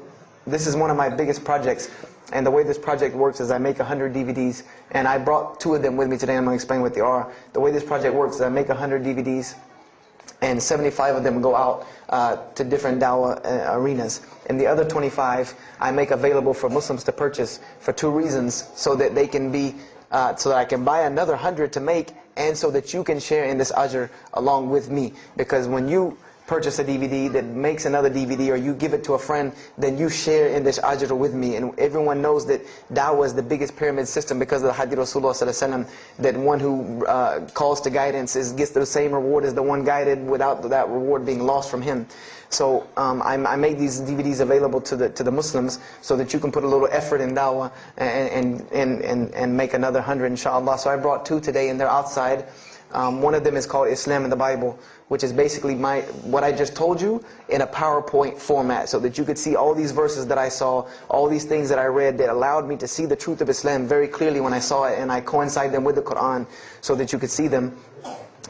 this is one of my biggest projects. And the way this project works is I make 100 DVDs, and I brought 2 of them with me today. I'm going to explain what they are. The way this project works is I make 100 DVDs, and 75 of them go out to different dawah arenas. And the other 25 I make available for Muslims to purchase for 2 reasons: so that they can be, so that I can buy another 100 to make, and so that you can share in this ajr along with me. Because when you purchase a DVD, that makes another DVD, or you give it to a friend, then you share in this ajr with me. And everyone knows that da'wah is the biggest pyramid system because of the hadith Rasulullah sallallahu alaihi wasallam, that one who calls to guidance gets the same reward as the one guided without that reward being lost from him. So I made these DVDs available to the Muslims so that you can put a little effort in da'wah and make another 100 inshallah. So I brought 2 today, and they're outside. One of them is called Islam in the Bible, which is basically what I just told you in a PowerPoint format, so that you could see all these verses that I saw, all these things that I read that allowed me to see the truth of Islam very clearly when I saw it, and I coincide them with the Quran so that you could see them.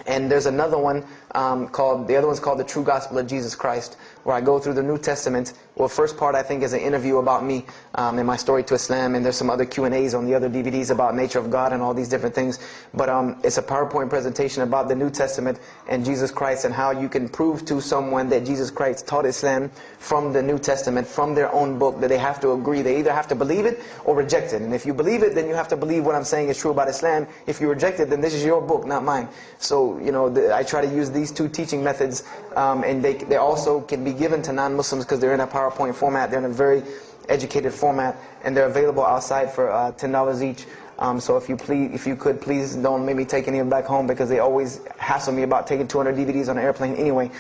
And there's another one the other one's called The True Gospel of Jesus Christ, where I go through the New Testament. Well, first part I think is an interview about me and my story to Islam, and there's some other Q&As on the other DVDs about nature of God and all these different things. But it's a PowerPoint presentation about the New Testament and Jesus Christ, and how you can prove to someone that Jesus Christ taught Islam from the New Testament, from their own book, that they have to agree. They either have to believe it or reject it. And if you believe it, then you have to believe what I'm saying is true about Islam. If you reject it, then this is your book, not mine. So, you know, I try to use these 2 teaching methods, and they also can be given to non-Muslims because they're in a PowerPoint format. They're in a very educated format, and they're available outside for $10 each. So if you could, please don't make me take any of them back home, because they always hassle me about taking 200 DVDs on an airplane anyway.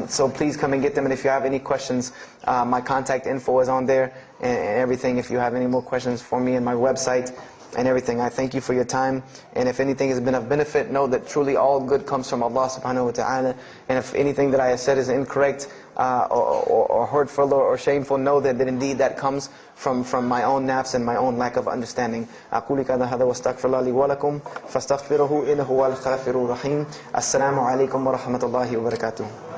So please come and get them. And if you have any questions, my contact info is on there and everything. If you have any more questions for me, and my website and everything. I thank you for your time. And if anything has been of benefit, know that truly all good comes from Allah subhanahu wa ta'ala. And if anything that I have said is incorrect or hurtful or shameful, know that indeed that comes from my own nafs and my own lack of understanding. أقول هذا واستغفر الله لي ولكم فاستغفروه إنه هو الغفور الرحيم. السلام عليكم ورحمة الله وبركاته.